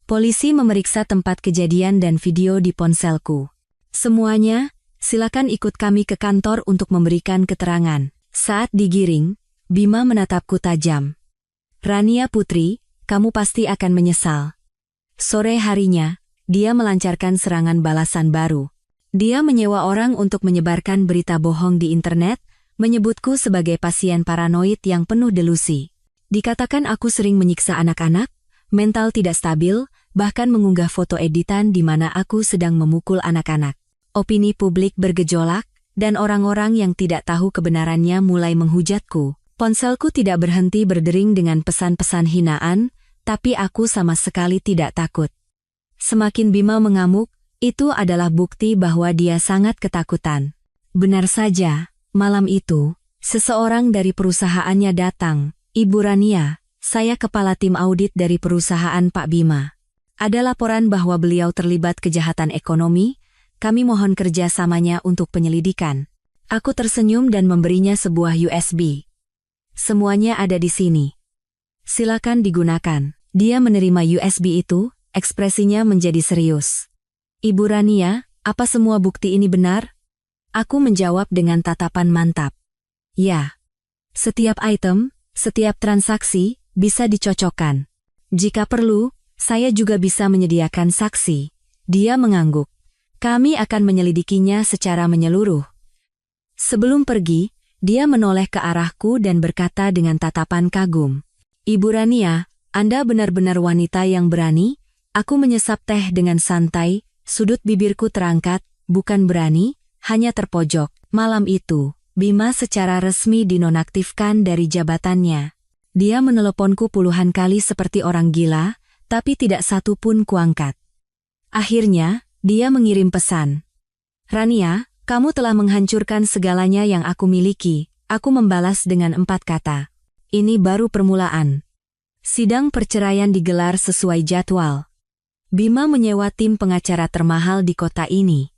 Polisi memeriksa tempat kejadian dan video di ponselku. Semuanya, silakan ikut kami ke kantor untuk memberikan keterangan. Saat digiring, Bima menatapku tajam. Rania Putri, kamu pasti akan menyesal. Sore harinya, dia melancarkan serangan balasan baru. Dia menyewa orang untuk menyebarkan berita bohong di internet, menyebutku sebagai pasien paranoid yang penuh delusi. Dikatakan aku sering menyiksa anak-anak, mental tidak stabil, bahkan mengunggah foto editan di mana aku sedang memukul anak-anak. Opini publik bergejolak, dan orang-orang yang tidak tahu kebenarannya mulai menghujatku. Ponselku tidak berhenti berdering dengan pesan-pesan hinaan, tapi aku sama sekali tidak takut. Semakin Bima mengamuk, itu adalah bukti bahwa dia sangat ketakutan. Benar saja. Malam itu, seseorang dari perusahaannya datang. Ibu Rania, saya kepala tim audit dari perusahaan Pak Bima. Ada laporan bahwa beliau terlibat kejahatan ekonomi, kami mohon kerjasamanya untuk penyelidikan. Aku tersenyum dan memberinya sebuah USB. Semuanya ada di sini. Silakan digunakan. Dia menerima USB itu, ekspresinya menjadi serius. Ibu Rania, apa semua bukti ini benar? Aku menjawab dengan tatapan mantap. Ya. Setiap item, setiap transaksi, bisa dicocokkan. Jika perlu, saya juga bisa menyediakan saksi. Dia mengangguk. Kami akan menyelidikinya secara menyeluruh. Sebelum pergi, dia menoleh ke arahku dan berkata dengan tatapan kagum. Ibu Rania, Anda benar-benar wanita yang berani. Aku menyesap teh dengan santai, sudut bibirku terangkat, bukan berani, hanya terpojok. Malam itu, Bima secara resmi dinonaktifkan dari jabatannya. Dia meneleponku puluhan kali seperti orang gila, tapi tidak satu pun kuangkat. Akhirnya, dia mengirim pesan. Rania, kamu telah menghancurkan segalanya yang aku miliki. Aku membalas dengan 4 kata. Ini baru permulaan. Sidang perceraian digelar sesuai jadwal. Bima menyewa tim pengacara termahal di kota ini.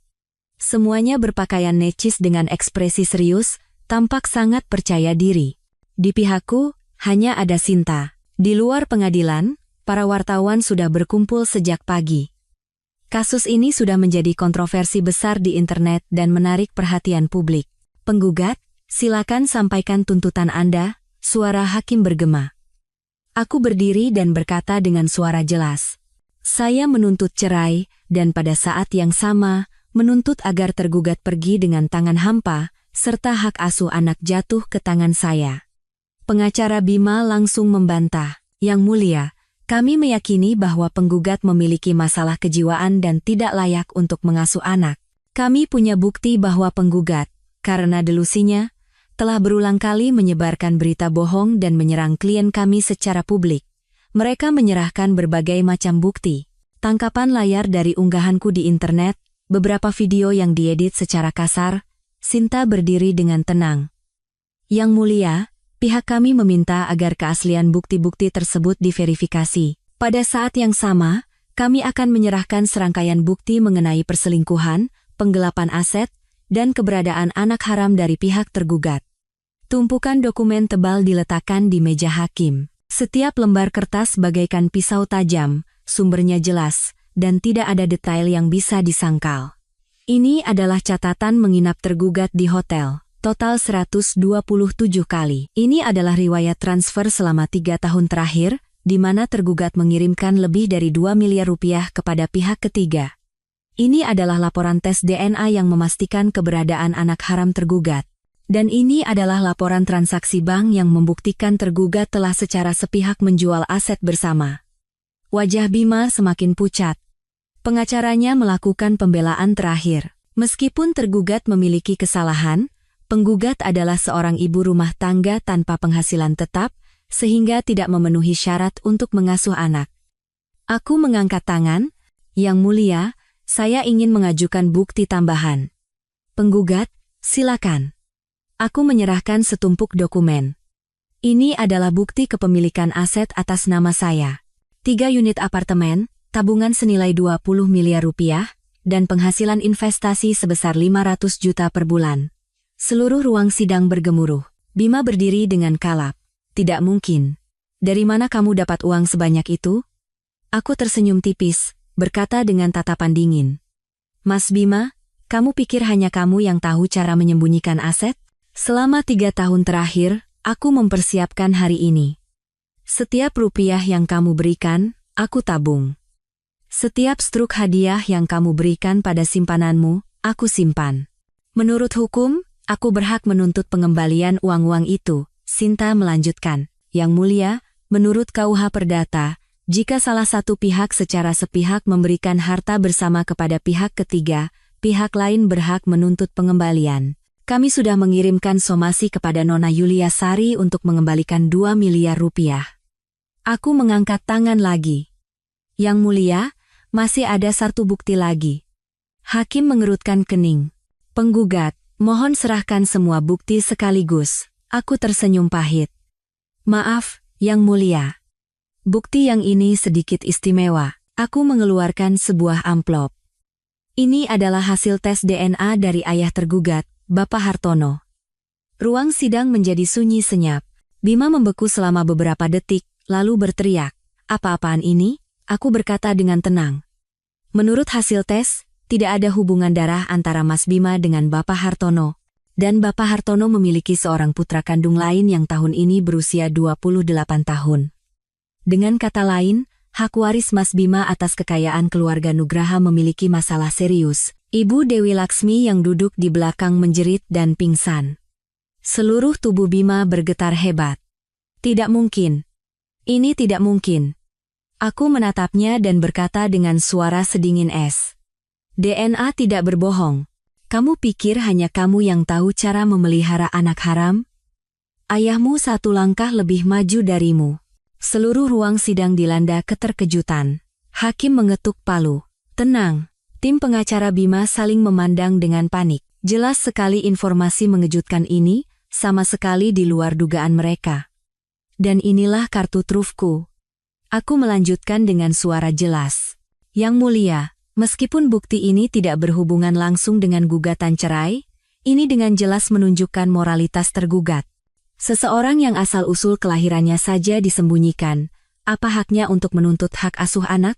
Semuanya berpakaian necis dengan ekspresi serius, tampak sangat percaya diri. Di pihakku, hanya ada Sinta. Di luar pengadilan, para wartawan sudah berkumpul sejak pagi. Kasus ini sudah menjadi kontroversi besar di internet dan menarik perhatian publik. Penggugat, silakan sampaikan tuntutan Anda, suara hakim bergema. Aku berdiri dan berkata dengan suara jelas. Saya menuntut cerai, dan pada saat yang sama, menuntut agar tergugat pergi dengan tangan hampa, serta hak asuh anak jatuh ke tangan saya. Pengacara Bima langsung membantah, Yang Mulia, kami meyakini bahwa penggugat memiliki masalah kejiwaan dan tidak layak untuk mengasuh anak. Kami punya bukti bahwa penggugat, karena delusinya, telah berulang kali menyebarkan berita bohong dan menyerang klien kami secara publik. Mereka menyerahkan berbagai macam bukti. Tangkapan layar dari unggahanku di internet, beberapa video yang diedit secara kasar. Sinta berdiri dengan tenang. Yang Mulia, pihak kami meminta agar keaslian bukti-bukti tersebut diverifikasi. Pada saat yang sama, kami akan menyerahkan serangkaian bukti mengenai perselingkuhan, penggelapan aset, dan keberadaan anak haram dari pihak tergugat. Tumpukan dokumen tebal diletakkan di meja hakim. Setiap lembar kertas bagaikan pisau tajam, sumbernya jelas, dan tidak ada detail yang bisa disangkal. Ini adalah catatan menginap tergugat di hotel. Total 127 kali. Ini adalah riwayat transfer selama 3 tahun terakhir, di mana tergugat mengirimkan lebih dari 2 miliar rupiah kepada pihak ketiga. Ini adalah laporan tes DNA yang memastikan keberadaan anak haram tergugat. Dan ini adalah laporan transaksi bank yang membuktikan tergugat telah secara sepihak menjual aset bersama. Wajah Bima semakin pucat. Pengacaranya melakukan pembelaan terakhir. Meskipun tergugat memiliki kesalahan, penggugat adalah seorang ibu rumah tangga tanpa penghasilan tetap, sehingga tidak memenuhi syarat untuk mengasuh anak. Aku mengangkat tangan, Yang Mulia, saya ingin mengajukan bukti tambahan. Penggugat, silakan. Aku menyerahkan setumpuk dokumen. Ini adalah bukti kepemilikan aset atas nama saya. 3 unit apartemen, tabungan senilai 20 miliar rupiah, dan penghasilan investasi sebesar 500 juta per bulan. Seluruh ruang sidang bergemuruh. Bima berdiri dengan kalap. Tidak mungkin. Dari mana kamu dapat uang sebanyak itu? Aku tersenyum tipis, berkata dengan tatapan dingin. Mas Bima, kamu pikir hanya kamu yang tahu cara menyembunyikan aset? Selama 3 tahun terakhir, aku mempersiapkan hari ini. Setiap rupiah yang kamu berikan, aku tabung. Setiap struk hadiah yang kamu berikan pada simpananmu, aku simpan. Menurut hukum, aku berhak menuntut pengembalian uang-uang itu, Sinta melanjutkan. Yang Mulia, menurut KUH Perdata, jika salah satu pihak secara sepihak memberikan harta bersama kepada pihak ketiga, pihak lain berhak menuntut pengembalian. Kami sudah mengirimkan somasi kepada Nona Yulia Sari untuk mengembalikan 2 miliar rupiah. Aku mengangkat tangan lagi. Yang Mulia, masih ada satu bukti lagi. Hakim mengerutkan kening. Penggugat, mohon serahkan semua bukti sekaligus. Aku tersenyum pahit. Maaf, Yang Mulia. Bukti yang ini sedikit istimewa. Aku mengeluarkan sebuah amplop. Ini adalah hasil tes DNA dari ayah tergugat, Bapak Hartono. Ruang sidang menjadi sunyi senyap. Bima membeku selama beberapa detik, lalu berteriak, "Apa-apaan ini?" Aku berkata dengan tenang. Menurut hasil tes, tidak ada hubungan darah antara Mas Bima dengan Bapak Hartono. Dan Bapak Hartono memiliki seorang putra kandung lain yang tahun ini berusia 28 tahun. Dengan kata lain, hak waris Mas Bima atas kekayaan keluarga Nugraha memiliki masalah serius. Ibu Dewi Laksmi yang duduk di belakang menjerit dan pingsan. Seluruh tubuh Bima bergetar hebat. Tidak mungkin. Ini tidak mungkin. Aku menatapnya dan berkata dengan suara sedingin es. DNA tidak berbohong. Kamu pikir hanya kamu yang tahu cara memelihara anak haram? Ayahmu satu langkah lebih maju darimu. Seluruh ruang sidang dilanda keterkejutan. Hakim mengetuk palu. Tenang. Tim pengacara Bima saling memandang dengan panik. Jelas sekali informasi mengejutkan ini, sama sekali di luar dugaan mereka. Dan inilah kartu trufku. Aku melanjutkan dengan suara jelas. Yang mulia, meskipun bukti ini tidak berhubungan langsung dengan gugatan cerai, ini dengan jelas menunjukkan moralitas tergugat. Seseorang yang asal-usul kelahirannya saja disembunyikan, apa haknya untuk menuntut hak asuh anak?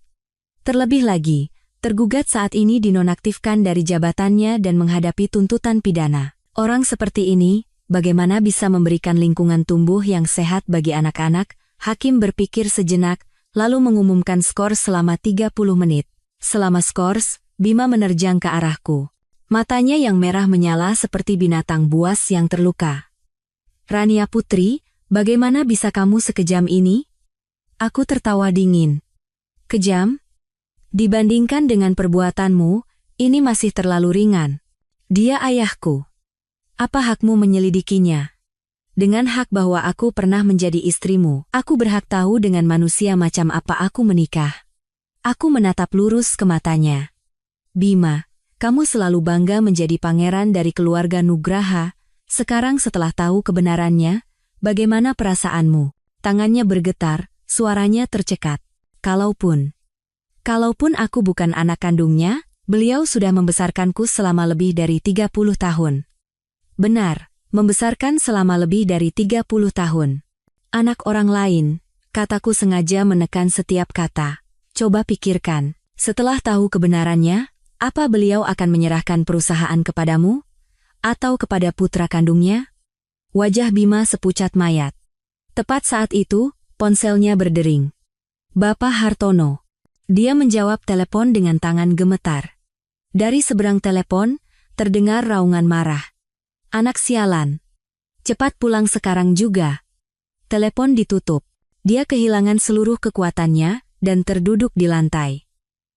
Terlebih lagi, tergugat saat ini dinonaktifkan dari jabatannya dan menghadapi tuntutan pidana. Orang seperti ini, bagaimana bisa memberikan lingkungan tumbuh yang sehat bagi anak-anak? Hakim berpikir sejenak, lalu mengumumkan skor selama 30 menit. Selama skors, Bima menerjang ke arahku. Matanya yang merah menyala seperti binatang buas yang terluka. "Rania Putri, bagaimana bisa kamu sekejam ini?" Aku tertawa dingin. "Kejam? Dibandingkan dengan perbuatanmu, ini masih terlalu ringan. Dia ayahku. Apa hakmu menyelidikinya? Dengan hak bahwa aku pernah menjadi istrimu, aku berhak tahu dengan manusia macam apa aku menikah." Aku menatap lurus ke matanya. "Bima, kamu selalu bangga menjadi pangeran dari keluarga Nugraha. Sekarang setelah tahu kebenarannya, bagaimana perasaanmu?" Tangannya bergetar, suaranya tercekat. Kalaupun aku bukan anak kandungnya, beliau sudah membesarkanku selama lebih dari 30 tahun. Benar. Membesarkan selama lebih dari 30 tahun. Anak orang lain, kataku sengaja menekan setiap kata. Coba pikirkan, setelah tahu kebenarannya, apa beliau akan menyerahkan perusahaan kepadamu? Atau kepada putra kandungnya? Wajah Bima sepucat mayat. Tepat saat itu, ponselnya berdering. "Bapak Hartono." Dia menjawab telepon dengan tangan gemetar. Dari seberang telepon, terdengar raungan marah. "Anak sialan. Cepat pulang sekarang juga." Telepon ditutup. Dia kehilangan seluruh kekuatannya dan terduduk di lantai.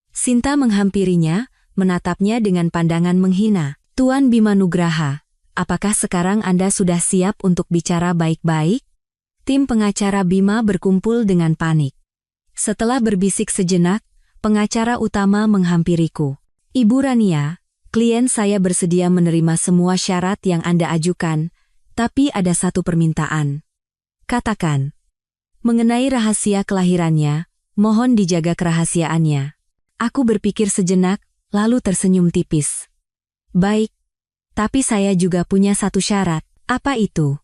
Sinta menghampirinya, menatapnya dengan pandangan menghina. "Tuan Bima Nugraha, apakah sekarang Anda sudah siap untuk bicara baik-baik?" Tim pengacara Bima berkumpul dengan panik. Setelah berbisik sejenak, pengacara utama menghampiriku. "Ibu Rania, klien saya bersedia menerima semua syarat yang Anda ajukan, tapi ada satu permintaan." "Katakan." "Mengenai rahasia kelahirannya, mohon dijaga kerahasiaannya." Aku berpikir sejenak, lalu tersenyum tipis. "Baik, tapi saya juga punya satu syarat." "Apa itu?"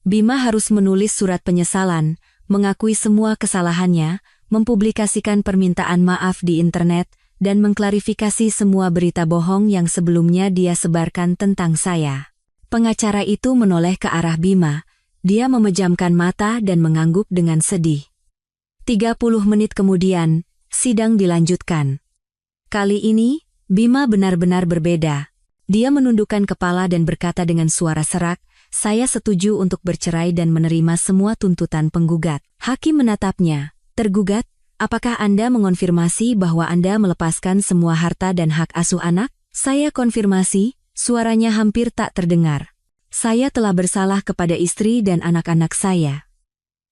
"Bima harus menulis surat penyesalan, mengakui semua kesalahannya, mempublikasikan permintaan maaf di internet, dan mengklarifikasi semua berita bohong yang sebelumnya dia sebarkan tentang saya." Pengacara itu menoleh ke arah Bima. Dia memejamkan mata dan mengangguk dengan sedih. 30 menit kemudian, sidang dilanjutkan. Kali ini, Bima benar-benar berbeda. Dia menundukkan kepala dan berkata dengan suara serak, "Saya setuju untuk bercerai dan menerima semua tuntutan penggugat." Hakim menatapnya. "Tergugat, apakah Anda mengonfirmasi bahwa Anda melepaskan semua harta dan hak asuh anak?" "Saya konfirmasi." Suaranya hampir tak terdengar. "Saya telah bersalah kepada istri dan anak-anak saya.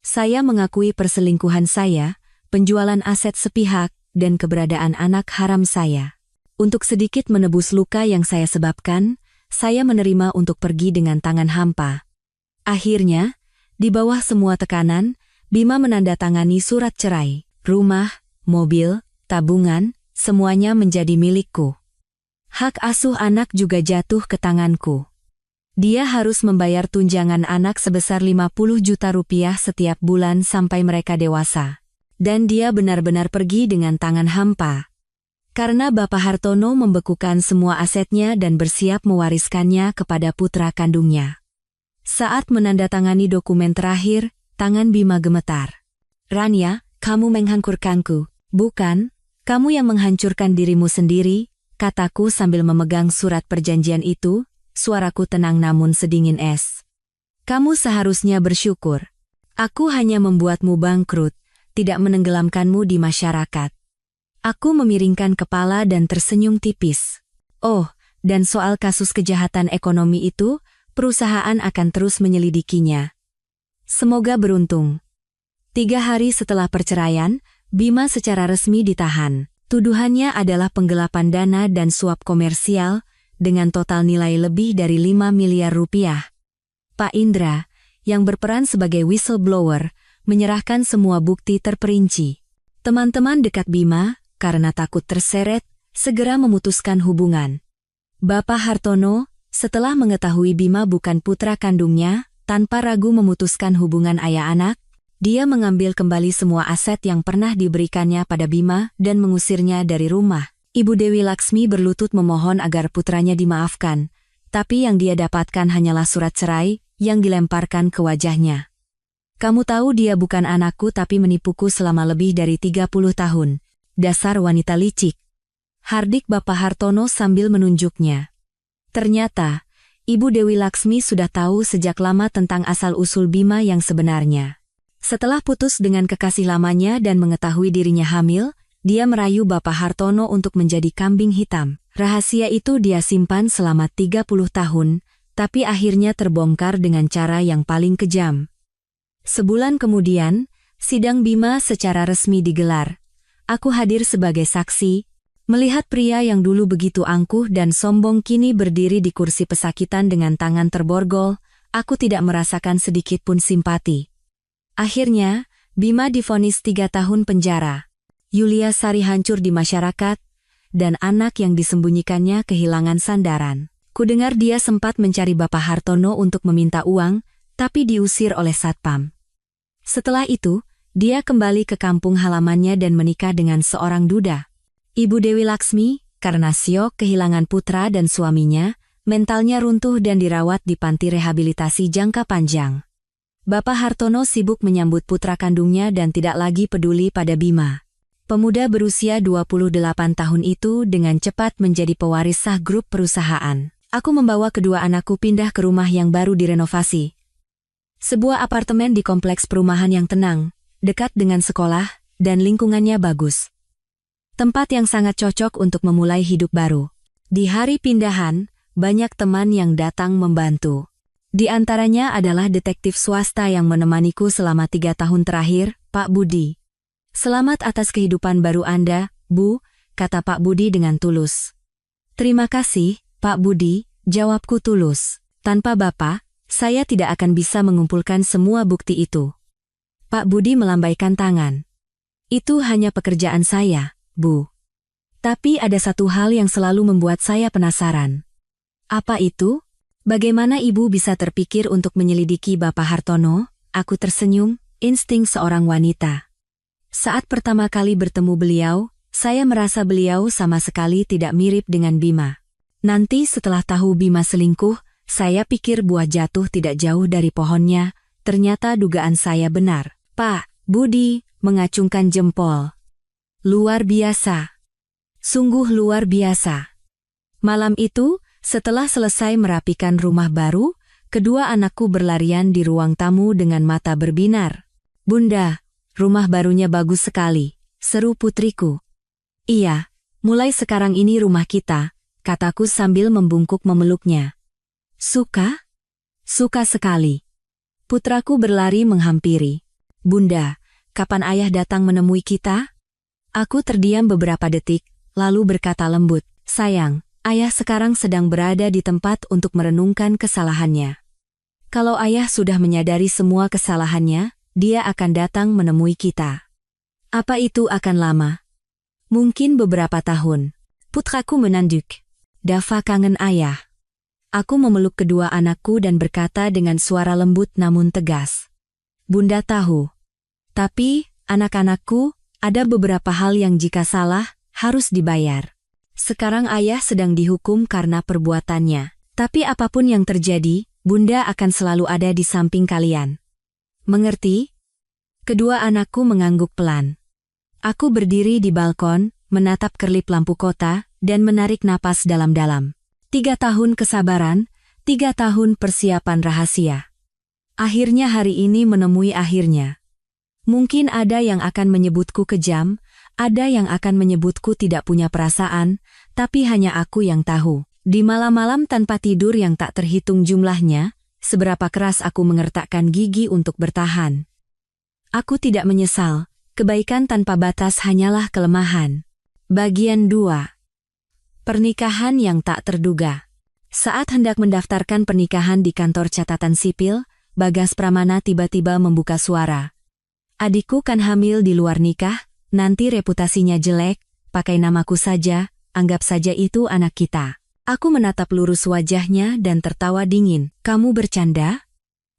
Saya mengakui perselingkuhan saya, penjualan aset sepihak, dan keberadaan anak haram saya. Untuk sedikit menebus luka yang saya sebabkan, saya menerima untuk pergi dengan tangan hampa." Akhirnya, di bawah semua tekanan, Bima menandatangani surat cerai. Rumah, mobil, tabungan, semuanya menjadi milikku. Hak asuh anak juga jatuh ke tanganku. Dia harus membayar tunjangan anak sebesar 50 juta rupiah setiap bulan sampai mereka dewasa. Dan dia benar-benar pergi dengan tangan hampa. Karena Bapak Hartono membekukan semua asetnya dan bersiap mewariskannya kepada putra kandungnya. Saat menandatangani dokumen terakhir, tangan Bima gemetar. "Rania, kamu menghancurkanku, bukan? Kamu yang menghancurkan dirimu sendiri," kataku sambil memegang surat perjanjian itu. Suaraku tenang namun sedingin es. "Kamu seharusnya bersyukur. Aku hanya membuatmu bangkrut, tidak menenggelamkanmu di masyarakat." Aku memiringkan kepala dan tersenyum tipis. "Oh, dan soal kasus kejahatan ekonomi itu, perusahaan akan terus menyelidikinya. Semoga beruntung." 3 hari setelah perceraian, Bima secara resmi ditahan. Tuduhannya adalah penggelapan dana dan suap komersial, dengan total nilai lebih dari 5 miliar rupiah. Pak Indra, yang berperan sebagai whistleblower, menyerahkan semua bukti terperinci. Teman-teman dekat Bima, karena takut terseret, segera memutuskan hubungan. Bapak Hartono, setelah mengetahui Bima bukan putra kandungnya, tanpa ragu memutuskan hubungan ayah anak. Dia mengambil kembali semua aset yang pernah diberikannya pada Bima dan mengusirnya dari rumah. Ibu Dewi Laksmi berlutut memohon agar putranya dimaafkan, tapi yang dia dapatkan hanyalah surat cerai yang dilemparkan ke wajahnya. "Kamu tahu dia bukan anakku tapi menipuku selama lebih dari 30 tahun. Dasar wanita licik," hardik Bapak Hartono sambil menunjuknya. Ternyata, Ibu Dewi Laksmi sudah tahu sejak lama tentang asal-usul Bima yang sebenarnya. Setelah putus dengan kekasih lamanya dan mengetahui dirinya hamil, dia merayu Bapak Hartono untuk menjadi kambing hitam. Rahasia itu dia simpan selama 30 tahun, tapi akhirnya terbongkar dengan cara yang paling kejam. Sebulan kemudian, sidang Bima secara resmi digelar. Aku hadir sebagai saksi, melihat pria yang dulu begitu angkuh dan sombong kini berdiri di kursi pesakitan dengan tangan terborgol. Aku tidak merasakan sedikit pun simpati. Akhirnya, Bima divonis 3 tahun penjara. Yulia Sari hancur di masyarakat, dan anak yang disembunyikannya kehilangan sandaran. Kudengar dia sempat mencari Bapak Hartono untuk meminta uang, tapi diusir oleh Satpam. Setelah itu, dia kembali ke kampung halamannya dan menikah dengan seorang duda. Ibu Dewi Laksmi, karena syok kehilangan putra dan suaminya, mentalnya runtuh dan dirawat di panti rehabilitasi jangka panjang. Bapak Hartono sibuk menyambut putra kandungnya dan tidak lagi peduli pada Bima. Pemuda berusia 28 tahun itu dengan cepat menjadi pewaris sah grup perusahaan. Aku membawa kedua anakku pindah ke rumah yang baru direnovasi. Sebuah apartemen di kompleks perumahan yang tenang, dekat dengan sekolah, dan lingkungannya bagus. Tempat yang sangat cocok untuk memulai hidup baru. Di hari pindahan, banyak teman yang datang membantu. Di antaranya adalah detektif swasta yang menemaniku selama 3 tahun terakhir, Pak Budi. "Selamat atas kehidupan baru Anda, Bu," kata Pak Budi dengan tulus. "Terima kasih, Pak Budi," jawabku tulus. "Tanpa Bapak, saya tidak akan bisa mengumpulkan semua bukti itu." Pak Budi melambaikan tangan. "Itu hanya pekerjaan saya, Bu. Tapi ada satu hal yang selalu membuat saya penasaran." "Apa itu? Bagaimana Ibu bisa terpikir untuk menyelidiki Bapak Hartono?" Aku tersenyum, insting seorang wanita. Saat pertama kali bertemu beliau, saya merasa beliau sama sekali tidak mirip dengan Bima. Nanti setelah tahu Bima selingkuh, saya pikir buah jatuh tidak jauh dari pohonnya, ternyata dugaan saya benar. Pak Budi mengacungkan jempol. "Luar biasa. Sungguh luar biasa." Malam itu, setelah selesai merapikan rumah baru, kedua anakku berlarian di ruang tamu dengan mata berbinar. "Bunda, rumah barunya bagus sekali," seru putriku. "Iya, mulai sekarang ini rumah kita," kataku sambil membungkuk memeluknya. "Suka? Suka sekali." Putraku berlari menghampiri. "Bunda, kapan ayah datang menemui kita?" Aku terdiam beberapa detik, lalu berkata lembut, "Sayang, ayah sekarang sedang berada di tempat untuk merenungkan kesalahannya. Kalau ayah sudah menyadari semua kesalahannya, dia akan datang menemui kita." "Apa itu akan lama?" "Mungkin beberapa tahun." Putraku menanduk. Dava kangen ayah. Aku memeluk kedua anakku dan berkata dengan suara lembut namun tegas. Bunda tahu. Tapi, anak-anakku, ada beberapa hal yang jika salah, harus dibayar. Sekarang ayah sedang dihukum karena perbuatannya. Tapi apapun yang terjadi, Bunda akan selalu ada di samping kalian. Mengerti? Kedua anakku mengangguk pelan. Aku berdiri di balkon, menatap kerlip lampu kota, dan menarik napas dalam-dalam. 3 tahun kesabaran, 3 tahun persiapan rahasia. Akhirnya hari ini menemui akhirnya. Mungkin ada yang akan menyebutku kejam, ada yang akan menyebutku tidak punya perasaan, tapi hanya aku yang tahu. Di malam-malam tanpa tidur yang tak terhitung jumlahnya, seberapa keras aku mengertakkan gigi untuk bertahan. Aku tidak menyesal, kebaikan tanpa batas hanyalah kelemahan. Bagian 2. Pernikahan yang tak terduga. Saat hendak mendaftarkan pernikahan di kantor catatan sipil, Bagas Pramana tiba-tiba membuka suara. Adikku kan hamil di luar nikah, nanti reputasinya jelek, pakai namaku saja, anggap saja itu anak kita. Aku menatap lurus wajahnya dan tertawa dingin. Kamu bercanda?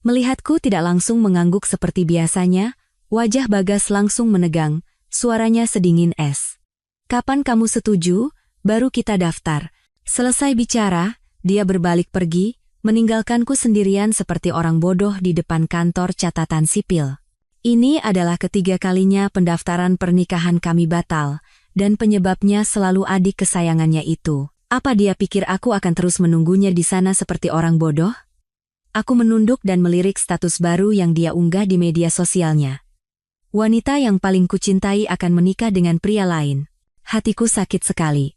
Melihatku tidak langsung mengangguk seperti biasanya, wajah Bagas langsung menegang, suaranya sedingin es. Kapan kamu setuju? Baru kita daftar. Selesai bicara, dia berbalik pergi, meninggalkanku sendirian seperti orang bodoh di depan kantor catatan sipil. Ini adalah ketiga kalinya pendaftaran pernikahan kami batal, dan penyebabnya selalu adik kesayangannya itu. Apa dia pikir aku akan terus menunggunya di sana seperti orang bodoh? Aku menunduk dan melirik status baru yang dia unggah di media sosialnya. Wanita yang paling kucintai akan menikah dengan pria lain. Hatiku sakit sekali.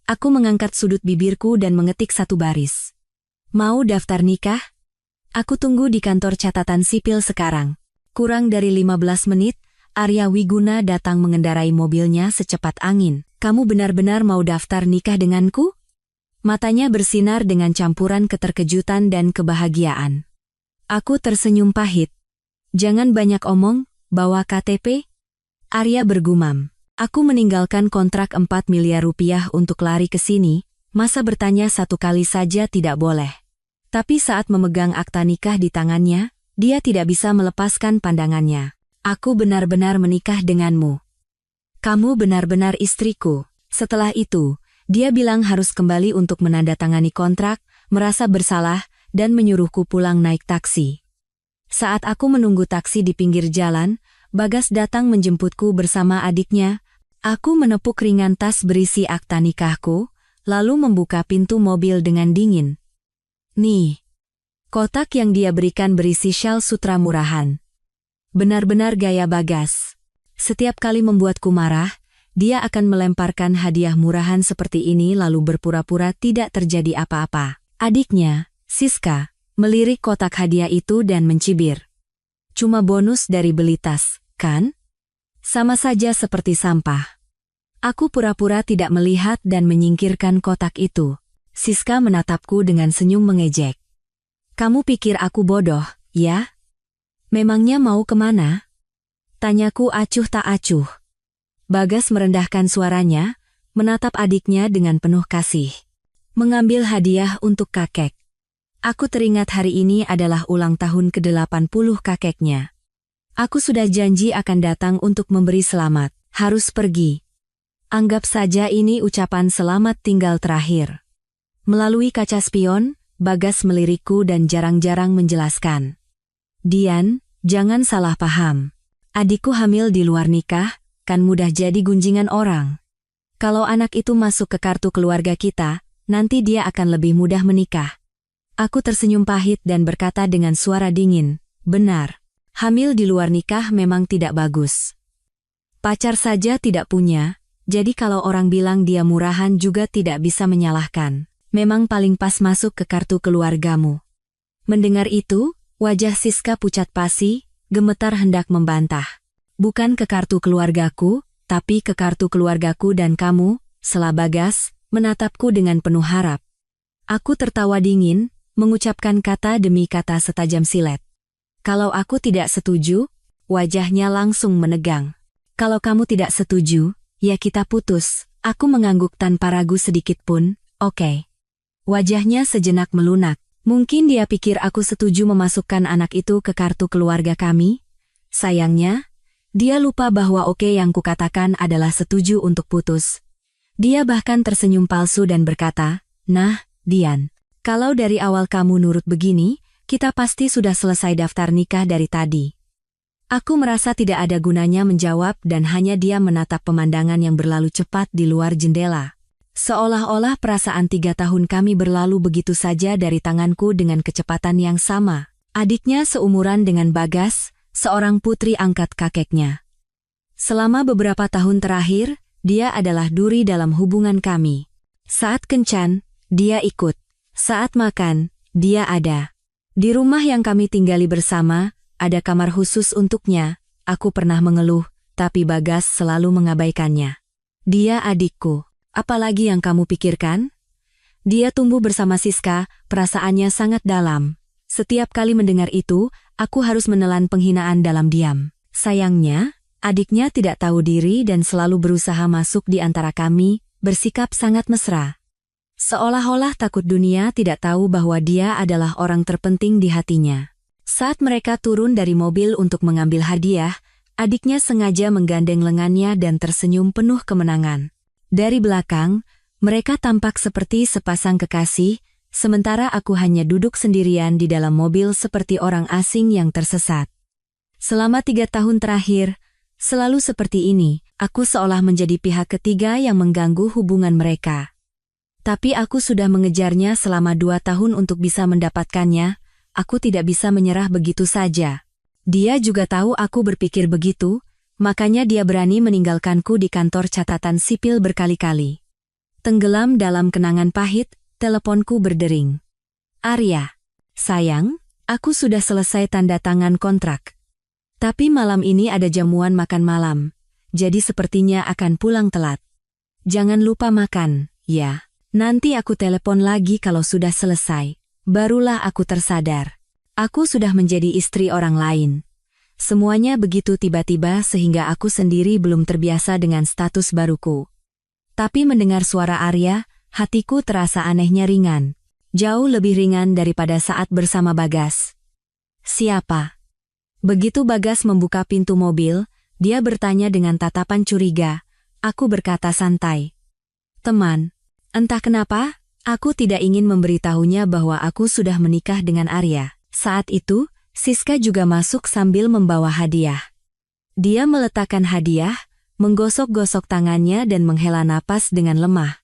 Aku mengangkat sudut bibirku dan mengetik satu baris. Mau daftar nikah? Aku tunggu di kantor catatan sipil sekarang. Kurang dari 15 menit, Arya Wiguna datang mengendarai mobilnya secepat angin. Kamu benar-benar mau daftar nikah denganku? Matanya bersinar dengan campuran keterkejutan dan kebahagiaan. Aku tersenyum pahit. Jangan banyak omong, bawa KTP? Arya bergumam. Aku meninggalkan kontrak 4 miliar rupiah untuk lari ke sini, masa bertanya satu kali saja tidak boleh. Tapi saat memegang akta nikah di tangannya, dia tidak bisa melepaskan pandangannya. Aku benar-benar menikah denganmu. Kamu benar-benar istriku. Setelah itu, dia bilang harus kembali untuk menandatangani kontrak, merasa bersalah, dan menyuruhku pulang naik taksi. Saat aku menunggu taksi di pinggir jalan, Bagas datang menjemputku bersama adiknya. Aku menepuk ringan tas berisi akta nikahku, lalu membuka pintu mobil dengan dingin. Nih, kotak yang dia berikan berisi syal sutra murahan. Benar-benar gaya Bagas. Setiap kali membuatku marah, dia akan melemparkan hadiah murahan seperti ini lalu berpura-pura tidak terjadi apa-apa. Adiknya, Siska, melirik kotak hadiah itu dan mencibir. Cuma bonus dari beli tas, kan? Sama saja seperti sampah. Aku pura-pura tidak melihat dan menyingkirkan kotak itu. Siska menatapku dengan senyum mengejek. Kamu pikir aku bodoh, ya? Memangnya mau kemana? Tanyaku acuh tak acuh. Bagas merendahkan suaranya, menatap adiknya dengan penuh kasih. Mengambil hadiah untuk kakek. Aku teringat hari ini adalah ulang tahun ke-80 kakeknya. Aku sudah janji akan datang untuk memberi selamat. Harus pergi. Anggap saja ini ucapan selamat tinggal terakhir. Melalui kaca spion, Bagas melirikku dan jarang-jarang menjelaskan. Dian, jangan salah paham. Adikku hamil di luar nikah, kan mudah jadi gunjingan orang. Kalau anak itu masuk ke kartu keluarga kita, nanti dia akan lebih mudah menikah. Aku tersenyum pahit dan berkata dengan suara dingin, benar. Hamil di luar nikah memang tidak bagus. Pacar saja tidak punya, jadi kalau orang bilang dia murahan juga tidak bisa menyalahkan. Memang paling pas masuk ke kartu keluargamu. Mendengar itu, wajah Siska pucat pasi, gemetar hendak membantah. Bukan ke kartu keluargaku, tapi ke kartu keluargaku dan kamu, sela Bagas, menatapku dengan penuh harap. Aku tertawa dingin, mengucapkan kata demi kata setajam silet. Kalau aku tidak setuju, wajahnya langsung menegang. Kalau kamu tidak setuju, ya kita putus. Aku mengangguk tanpa ragu sedikit pun. Oke. Wajahnya sejenak melunak. Mungkin dia pikir aku setuju memasukkan anak itu ke kartu keluarga kami? Sayangnya, dia lupa bahwa oke yang kukatakan adalah setuju untuk putus. Dia bahkan tersenyum palsu dan berkata, "Nah, Dian, kalau dari awal kamu nurut begini, kita pasti sudah selesai daftar nikah dari tadi." Aku merasa tidak ada gunanya menjawab dan hanya dia menatap pemandangan yang berlalu cepat di luar jendela. Seolah-olah perasaan 3 tahun kami berlalu begitu saja dari tanganku dengan kecepatan yang sama. Adiknya seumuran dengan Bagas, seorang putri angkat kakeknya. Selama beberapa tahun terakhir, dia adalah duri dalam hubungan kami. Saat kencan, dia ikut. Saat makan, dia ada. Di rumah yang kami tinggali bersama, ada kamar khusus untuknya. Aku pernah mengeluh, tapi Bagas selalu mengabaikannya. Dia adikku. Apalagi yang kamu pikirkan? Dia tumbuh bersama Siska, perasaannya sangat dalam. Setiap kali mendengar itu, aku harus menelan penghinaan dalam diam. Sayangnya, adiknya tidak tahu diri dan selalu berusaha masuk di antara kami, bersikap sangat mesra. Seolah-olah takut dunia tidak tahu bahwa dia adalah orang terpenting di hatinya. Saat mereka turun dari mobil untuk mengambil hadiah, adiknya sengaja menggandeng lengannya dan tersenyum penuh kemenangan. Dari belakang, mereka tampak seperti sepasang kekasih, sementara aku hanya duduk sendirian di dalam mobil seperti orang asing yang tersesat. Selama 3 tahun terakhir, selalu seperti ini, aku seolah menjadi pihak ketiga yang mengganggu hubungan mereka. Tapi aku sudah mengejarnya selama 2 tahun untuk bisa mendapatkannya, aku tidak bisa menyerah begitu saja. Dia juga tahu aku berpikir begitu, makanya dia berani meninggalkanku di kantor catatan sipil berkali-kali. Tenggelam dalam kenangan pahit, teleponku berdering. "Arya, sayang, aku sudah selesai tanda tangan kontrak. Tapi malam ini ada jamuan makan malam, jadi sepertinya akan pulang telat. Jangan lupa makan, ya. Nanti aku telepon lagi kalau sudah selesai." Barulah aku tersadar. Aku sudah menjadi istri orang lain. Semuanya begitu tiba-tiba sehingga aku sendiri belum terbiasa dengan status baruku. Tapi mendengar suara Arya, hatiku terasa anehnya ringan. Jauh lebih ringan daripada saat bersama Bagas. "Siapa?" Begitu Bagas membuka pintu mobil, dia bertanya dengan tatapan curiga. Aku berkata santai, "Teman." Entah kenapa, aku tidak ingin memberitahunya bahwa aku sudah menikah dengan Arya. Saat itu, Siska juga masuk sambil membawa hadiah. Dia meletakkan hadiah, menggosok-gosok tangannya dan menghela napas dengan lemah.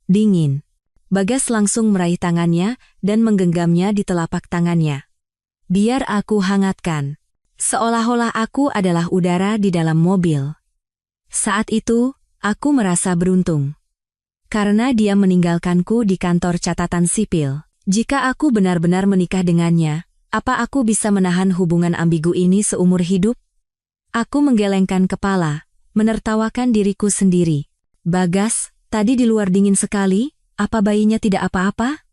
Dingin. Bagas langsung meraih tangannya dan menggenggamnya di telapak tangannya. "Biar aku hangatkan." Seolah-olah aku adalah udara di dalam mobil. Saat itu, aku merasa beruntung. Karena dia meninggalkanku di kantor catatan sipil. Jika aku benar-benar menikah dengannya, apa aku bisa menahan hubungan ambigu ini seumur hidup? Aku menggelengkan kepala, menertawakan diriku sendiri. "Bagas, tadi di luar dingin sekali, apa bayinya tidak apa-apa?"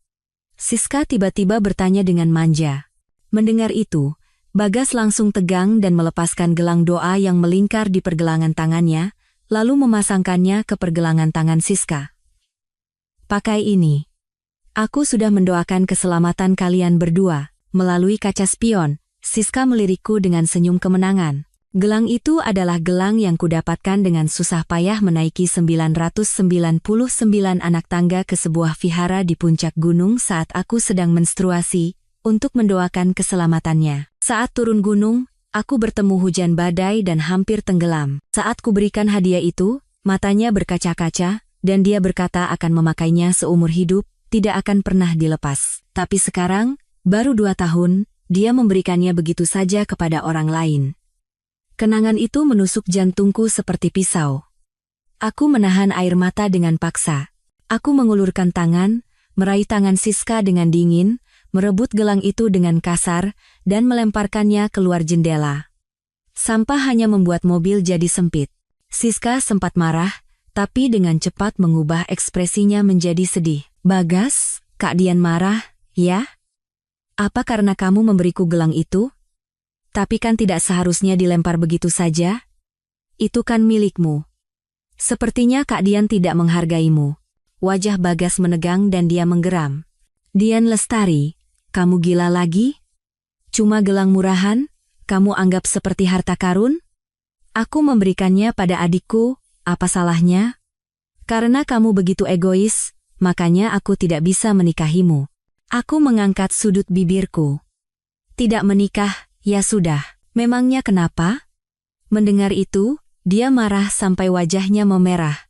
Siska tiba-tiba bertanya dengan manja. Mendengar itu, Bagas langsung tegang dan melepaskan gelang doa yang melingkar di pergelangan tangannya, lalu memasangkannya ke pergelangan tangan Siska. "Pakai ini. Aku sudah mendoakan keselamatan kalian berdua." Melalui kaca spion, Siska melirikku dengan senyum kemenangan. Gelang itu adalah gelang yang kudapatkan dengan susah payah menaiki 999 anak tangga ke sebuah vihara di puncak gunung saat aku sedang menstruasi, untuk mendoakan keselamatannya. Saat turun gunung, aku bertemu hujan badai dan hampir tenggelam. Saat kuberikan hadiah itu, matanya berkaca-kaca, dan dia berkata akan memakainya seumur hidup, tidak akan pernah dilepas. Tapi sekarang, baru 2 tahun, dia memberikannya begitu saja kepada orang lain. Kenangan itu menusuk jantungku seperti pisau. Aku menahan air mata dengan paksa. Aku mengulurkan tangan, meraih tangan Siska dengan dingin, merebut gelang itu dengan kasar, dan melemparkannya keluar jendela. Sampah hanya membuat mobil jadi sempit. Siska sempat marah, tapi dengan cepat mengubah ekspresinya menjadi sedih. "Bagas, Kak Dian marah, ya? Apa karena kamu memberiku gelang itu? Tapi kan tidak seharusnya dilempar begitu saja. Itu kan milikmu. Sepertinya Kak Dian tidak menghargaimu." wajah Bagas menegang dan dia menggeram. Dian Lestari, kamu gila lagi? Cuma gelang murahan, kamu anggap seperti harta karun? Aku memberikannya pada adikku, apa salahnya? Karena kamu begitu egois, makanya aku tidak bisa menikahimu. Aku mengangkat sudut bibirku. Tidak menikah, ya sudah. Memangnya kenapa? Mendengar itu, dia marah sampai wajahnya memerah.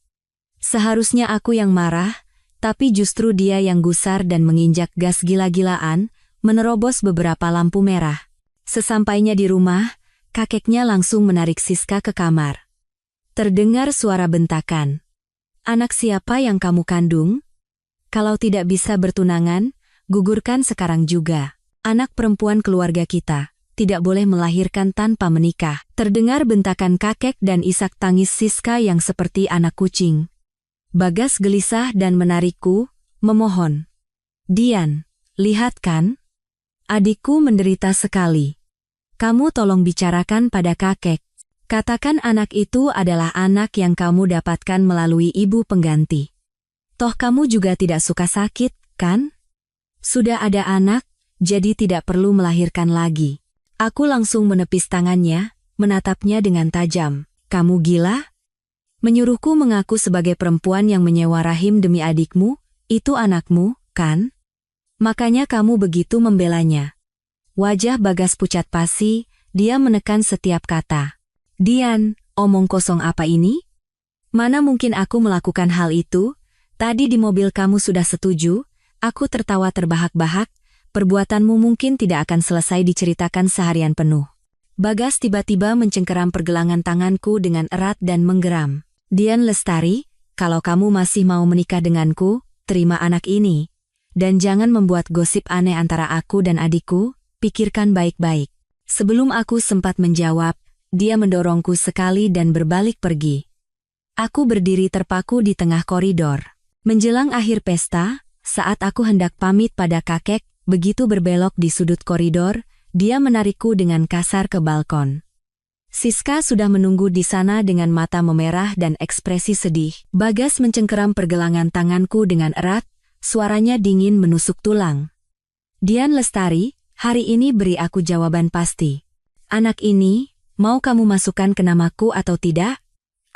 Seharusnya aku yang marah, tapi justru dia yang gusar dan menginjak gas gila-gilaan, menerobos beberapa lampu merah. Sesampainya di rumah, kakeknya langsung menarik Siska ke kamar. Terdengar suara bentakan. Anak siapa yang kamu kandung? Kalau tidak bisa bertunangan, gugurkan sekarang juga. Anak perempuan keluarga kita tidak boleh melahirkan tanpa menikah. Terdengar bentakan kakek dan isak tangis Siska yang seperti anak kucing. Bagas gelisah dan menarikku, memohon. Dian, lihat kan? Adikku menderita sekali. Kamu tolong bicarakan pada kakek. Katakan anak itu adalah anak yang kamu dapatkan melalui ibu pengganti. Toh kamu juga tidak suka sakit, kan? Sudah ada anak, jadi tidak perlu melahirkan lagi. Aku langsung menepis tangannya, menatapnya dengan tajam. Kamu gila? Menyuruhku mengaku sebagai perempuan yang menyewa rahim demi adikmu, itu anakmu, kan? Makanya kamu begitu membelanya. Wajah Bagas pucat pasi, dia menekan setiap kata. Dian, omong kosong apa ini? Mana mungkin aku melakukan hal itu? Tadi di mobil kamu sudah setuju, aku tertawa terbahak-bahak, perbuatanmu mungkin tidak akan selesai diceritakan seharian penuh. Bagas tiba-tiba mencengkeram pergelangan tanganku dengan erat dan menggeram. Dian Lestari, kalau kamu masih mau menikah denganku, terima anak ini. Dan jangan membuat gosip aneh antara aku dan adikku, pikirkan baik-baik. Sebelum aku sempat menjawab, dia mendorongku sekali dan berbalik pergi. Aku berdiri terpaku di tengah koridor. Menjelang akhir pesta, saat aku hendak pamit pada kakek, begitu berbelok di sudut koridor, dia menarikku dengan kasar ke balkon. Siska sudah menunggu di sana dengan mata memerah dan ekspresi sedih. Bagas mencengkeram pergelangan tanganku dengan erat, suaranya dingin menusuk tulang. Dian Lestari, hari ini beri aku jawaban pasti. Anak ini, mau kamu masukkan ke namaku atau tidak?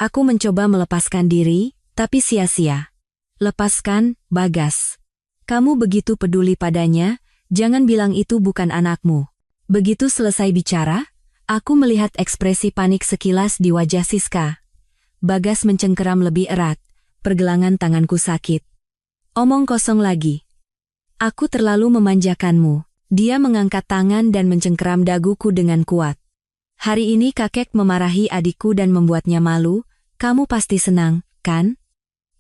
Aku mencoba melepaskan diri, tapi sia-sia. Lepaskan, Bagas. Kamu begitu peduli padanya, jangan bilang itu bukan anakmu. Begitu selesai bicara, aku melihat ekspresi panik sekilas di wajah Siska. Bagas mencengkeram lebih erat, pergelangan tanganku sakit. Omong kosong lagi. Aku terlalu memanjakanmu. Dia mengangkat tangan dan mencengkeram daguku dengan kuat. Hari ini kakek memarahi adikku dan membuatnya malu, kamu pasti senang, kan?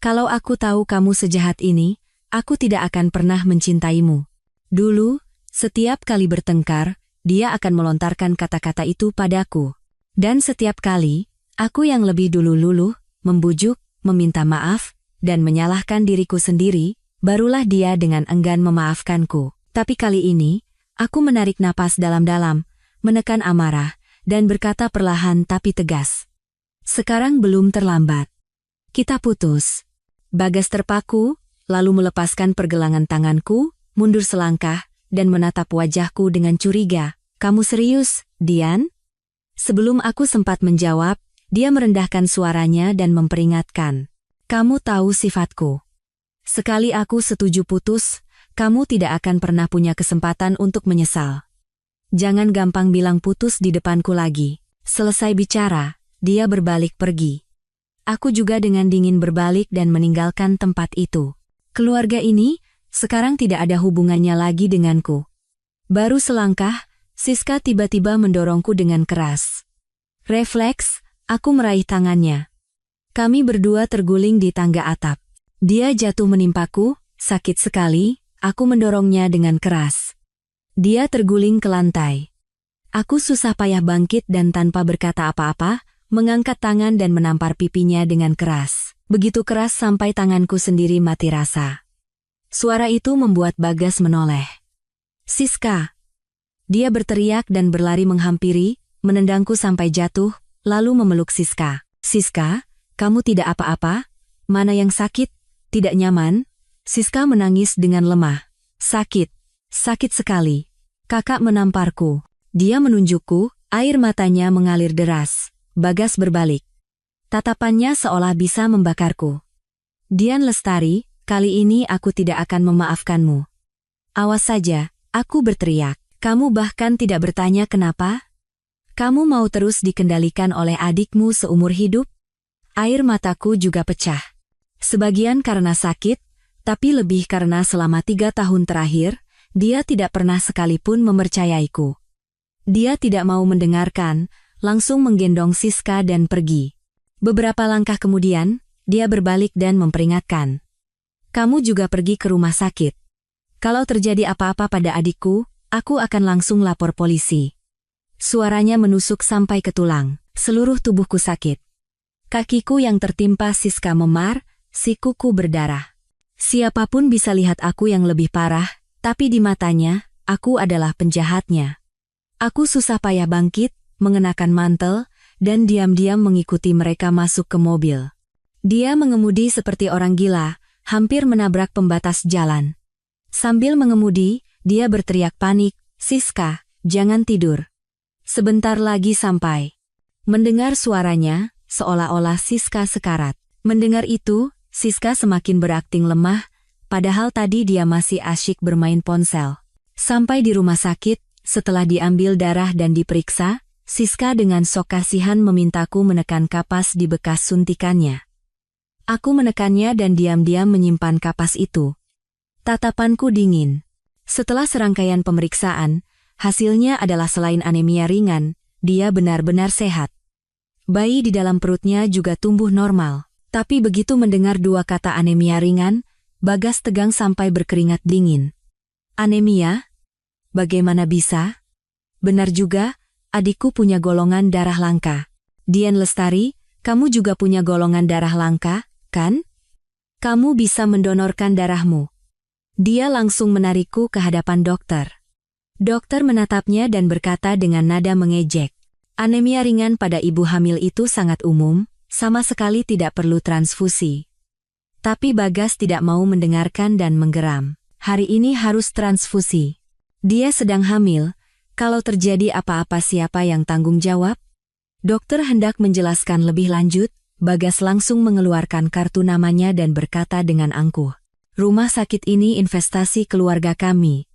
Kalau aku tahu kamu sejahat ini, aku tidak akan pernah mencintaimu. Dulu, setiap kali bertengkar, dia akan melontarkan kata-kata itu padaku. Dan setiap kali, aku yang lebih dulu luluh, membujuk, meminta maaf, dan menyalahkan diriku sendiri, barulah dia dengan enggan memaafkanku. Tapi kali ini, aku menarik napas dalam-dalam, menekan amarah, dan berkata perlahan tapi tegas. Sekarang belum terlambat. Kita putus. Bagas terpaku, lalu melepaskan pergelangan tanganku, mundur selangkah, dan menatap wajahku dengan curiga. Kamu serius, Dian? Sebelum aku sempat menjawab, dia merendahkan suaranya dan memperingatkan. Kamu tahu sifatku. Sekali aku setuju putus, kamu tidak akan pernah punya kesempatan untuk menyesal. Jangan gampang bilang putus di depanku lagi. Selesai bicara, dia berbalik pergi. Aku juga dengan dingin berbalik dan meninggalkan tempat itu. Keluarga ini, sekarang tidak ada hubungannya lagi denganku. Baru selangkah, Siska tiba-tiba mendorongku dengan keras. Refleks, aku meraih tangannya. Kami berdua terguling di tangga atap. Dia jatuh menimpaku, sakit sekali, aku mendorongnya dengan keras. Dia terguling ke lantai. Aku susah payah bangkit dan tanpa berkata apa-apa, mengangkat tangan dan menampar pipinya dengan keras. Begitu keras sampai tanganku sendiri mati rasa. Suara itu membuat Bagas menoleh. Siska! Dia berteriak dan berlari menghampiri, menendangku sampai jatuh, lalu memeluk Siska. Siska, kamu tidak apa-apa? Mana yang sakit? Tidak nyaman? Siska menangis dengan lemah. Sakit. Sakit sekali. Kakak menamparku. Dia menunjukku, air matanya mengalir deras. Bagas berbalik. Tatapannya seolah bisa membakarku. Dian Lestari, kali ini aku tidak akan memaafkanmu. Awas saja, aku berteriak. Kamu bahkan tidak bertanya kenapa? Kamu mau terus dikendalikan oleh adikmu seumur hidup? Air mataku juga pecah. Sebagian karena sakit, tapi lebih karena selama 3 tahun terakhir, dia tidak pernah sekalipun mempercayaiku. Dia tidak mau mendengarkan, langsung menggendong Siska dan pergi. Beberapa langkah kemudian, dia berbalik dan memperingatkan. Kamu juga pergi ke rumah sakit. Kalau terjadi apa-apa pada adikku, aku akan langsung lapor polisi. Suaranya menusuk sampai ke tulang. Seluruh tubuhku sakit. Kakiku yang tertimpa Siska memar, sikuku berdarah. Siapapun bisa lihat aku yang lebih parah, tapi di matanya, aku adalah penjahatnya. Aku susah payah bangkit, mengenakan mantel, dan diam-diam mengikuti mereka masuk ke mobil. Dia mengemudi seperti orang gila, hampir menabrak pembatas jalan. Sambil mengemudi, dia berteriak panik, "Siska, jangan tidur. Sebentar lagi sampai." Mendengar suaranya, seolah-olah Siska sekarat. Mendengar itu, Siska semakin berakting lemah, padahal tadi dia masih asyik bermain ponsel. Sampai di rumah sakit, setelah diambil darah dan diperiksa, Siska dengan sok kasihan memintaku menekan kapas di bekas suntikannya. Aku menekannya dan diam-diam menyimpan kapas itu. Tatapanku dingin. Setelah serangkaian pemeriksaan, hasilnya adalah selain anemia ringan, dia benar-benar sehat. Bayi di dalam perutnya juga tumbuh normal. Tapi begitu mendengar 2 kata anemia ringan, Bagas tegang sampai berkeringat dingin. Anemia? Bagaimana bisa? Benar juga, adikku punya golongan darah langka. Dian Lestari, kamu juga punya golongan darah langka, kan? Kamu bisa mendonorkan darahmu. Dia langsung menarikku ke hadapan dokter. Dokter menatapnya dan berkata dengan nada mengejek. Anemia ringan pada ibu hamil itu sangat umum, sama sekali tidak perlu transfusi. Tapi Bagas tidak mau mendengarkan dan menggeram. Hari ini harus transfusi. Dia sedang hamil, kalau terjadi apa-apa siapa yang tanggung jawab? Dokter hendak menjelaskan lebih lanjut, Bagas langsung mengeluarkan kartu namanya dan berkata dengan angkuh. Rumah sakit ini investasi keluarga kami.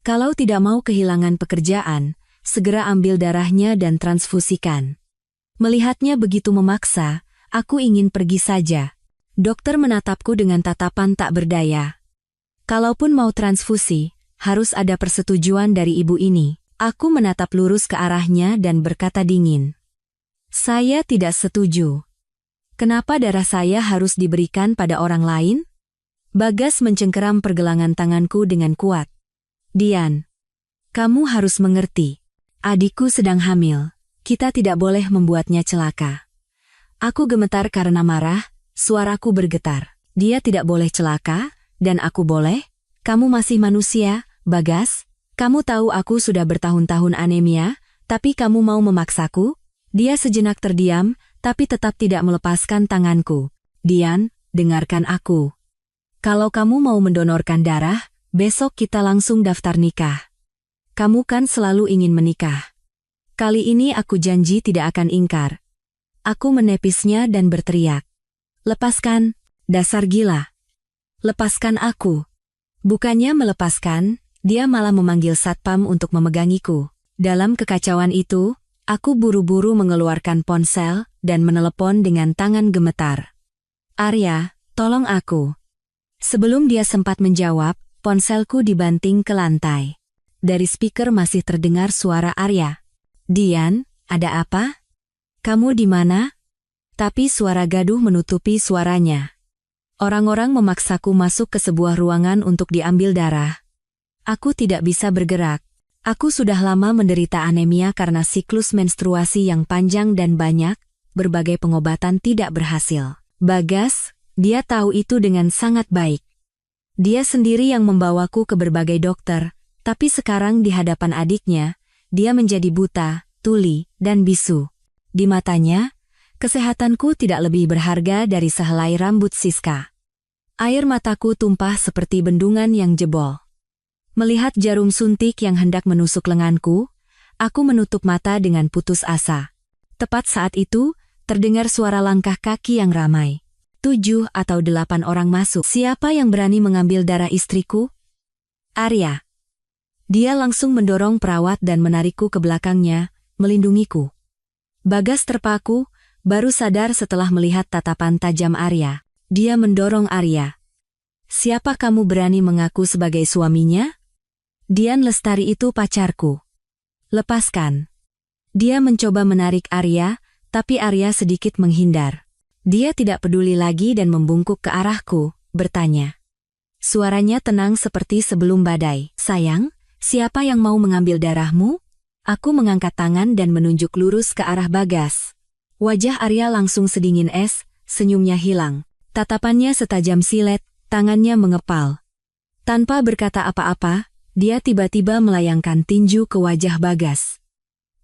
Kalau tidak mau kehilangan pekerjaan, segera ambil darahnya dan transfusikan. Melihatnya begitu memaksa, aku ingin pergi saja. Dokter menatapku dengan tatapan tak berdaya. Kalaupun mau transfusi, harus ada persetujuan dari ibu ini. Aku menatap lurus ke arahnya dan berkata dingin. Saya tidak setuju. Kenapa darah saya harus diberikan pada orang lain? Bagas mencengkeram pergelangan tanganku dengan kuat. Dian, kamu harus mengerti. Adikku sedang hamil. Kita tidak boleh membuatnya celaka. Aku gemetar karena marah, suaraku bergetar. Dia tidak boleh celaka, dan aku boleh? Kamu masih manusia, Bagas? Kamu tahu aku sudah bertahun-tahun anemia, tapi kamu mau memaksaku? Dia sejenak terdiam, tapi tetap tidak melepaskan tanganku. Dian, dengarkan aku. Kalau kamu mau mendonorkan darah, besok kita langsung daftar nikah. Kamu kan selalu ingin menikah. Kali ini aku janji tidak akan ingkar. Aku menepisnya dan berteriak. Lepaskan, dasar gila. Lepaskan aku. Bukannya melepaskan, dia malah memanggil satpam untuk memegangiku. Dalam kekacauan itu, aku buru-buru mengeluarkan ponsel dan menelepon dengan tangan gemetar. Arya, tolong aku. Sebelum dia sempat menjawab, ponselku dibanting ke lantai. Dari speaker masih terdengar suara Arya. Dian, ada apa? Kamu di mana? Tapi suara gaduh menutupi suaranya. Orang-orang memaksaku masuk ke sebuah ruangan untuk diambil darah. Aku tidak bisa bergerak. Aku sudah lama menderita anemia karena siklus menstruasi yang panjang dan banyak, berbagai pengobatan tidak berhasil. Bagas, dia tahu itu dengan sangat baik. Dia sendiri yang membawaku ke berbagai dokter, tapi sekarang di hadapan adiknya, dia menjadi buta, tuli, dan bisu. Di matanya, kesehatanku tidak lebih berharga dari sehelai rambut Siska. Air mataku tumpah seperti bendungan yang jebol. Melihat jarum suntik yang hendak menusuk lenganku, aku menutup mata dengan putus asa. Tepat saat itu, terdengar suara langkah kaki yang ramai. 7 atau 8 orang masuk. Siapa yang berani mengambil darah istriku? Arya. Dia langsung mendorong perawat dan menarikku ke belakangnya, melindungiku. Bagas terpaku, baru sadar setelah melihat tatapan tajam Arya. Dia mendorong Arya. Siapa kamu berani mengaku sebagai suaminya? Dian Lestari itu pacarku. Lepaskan. Dia mencoba menarik Arya, tapi Arya sedikit menghindar. Dia tidak peduli lagi dan membungkuk ke arahku, bertanya. Suaranya tenang seperti sebelum badai. Sayang, siapa yang mau mengambil darahmu? Aku mengangkat tangan dan menunjuk lurus ke arah Bagas. Wajah Arya langsung sedingin es, senyumnya hilang. Tatapannya setajam silet, tangannya mengepal. Tanpa berkata apa-apa, dia tiba-tiba melayangkan tinju ke wajah Bagas.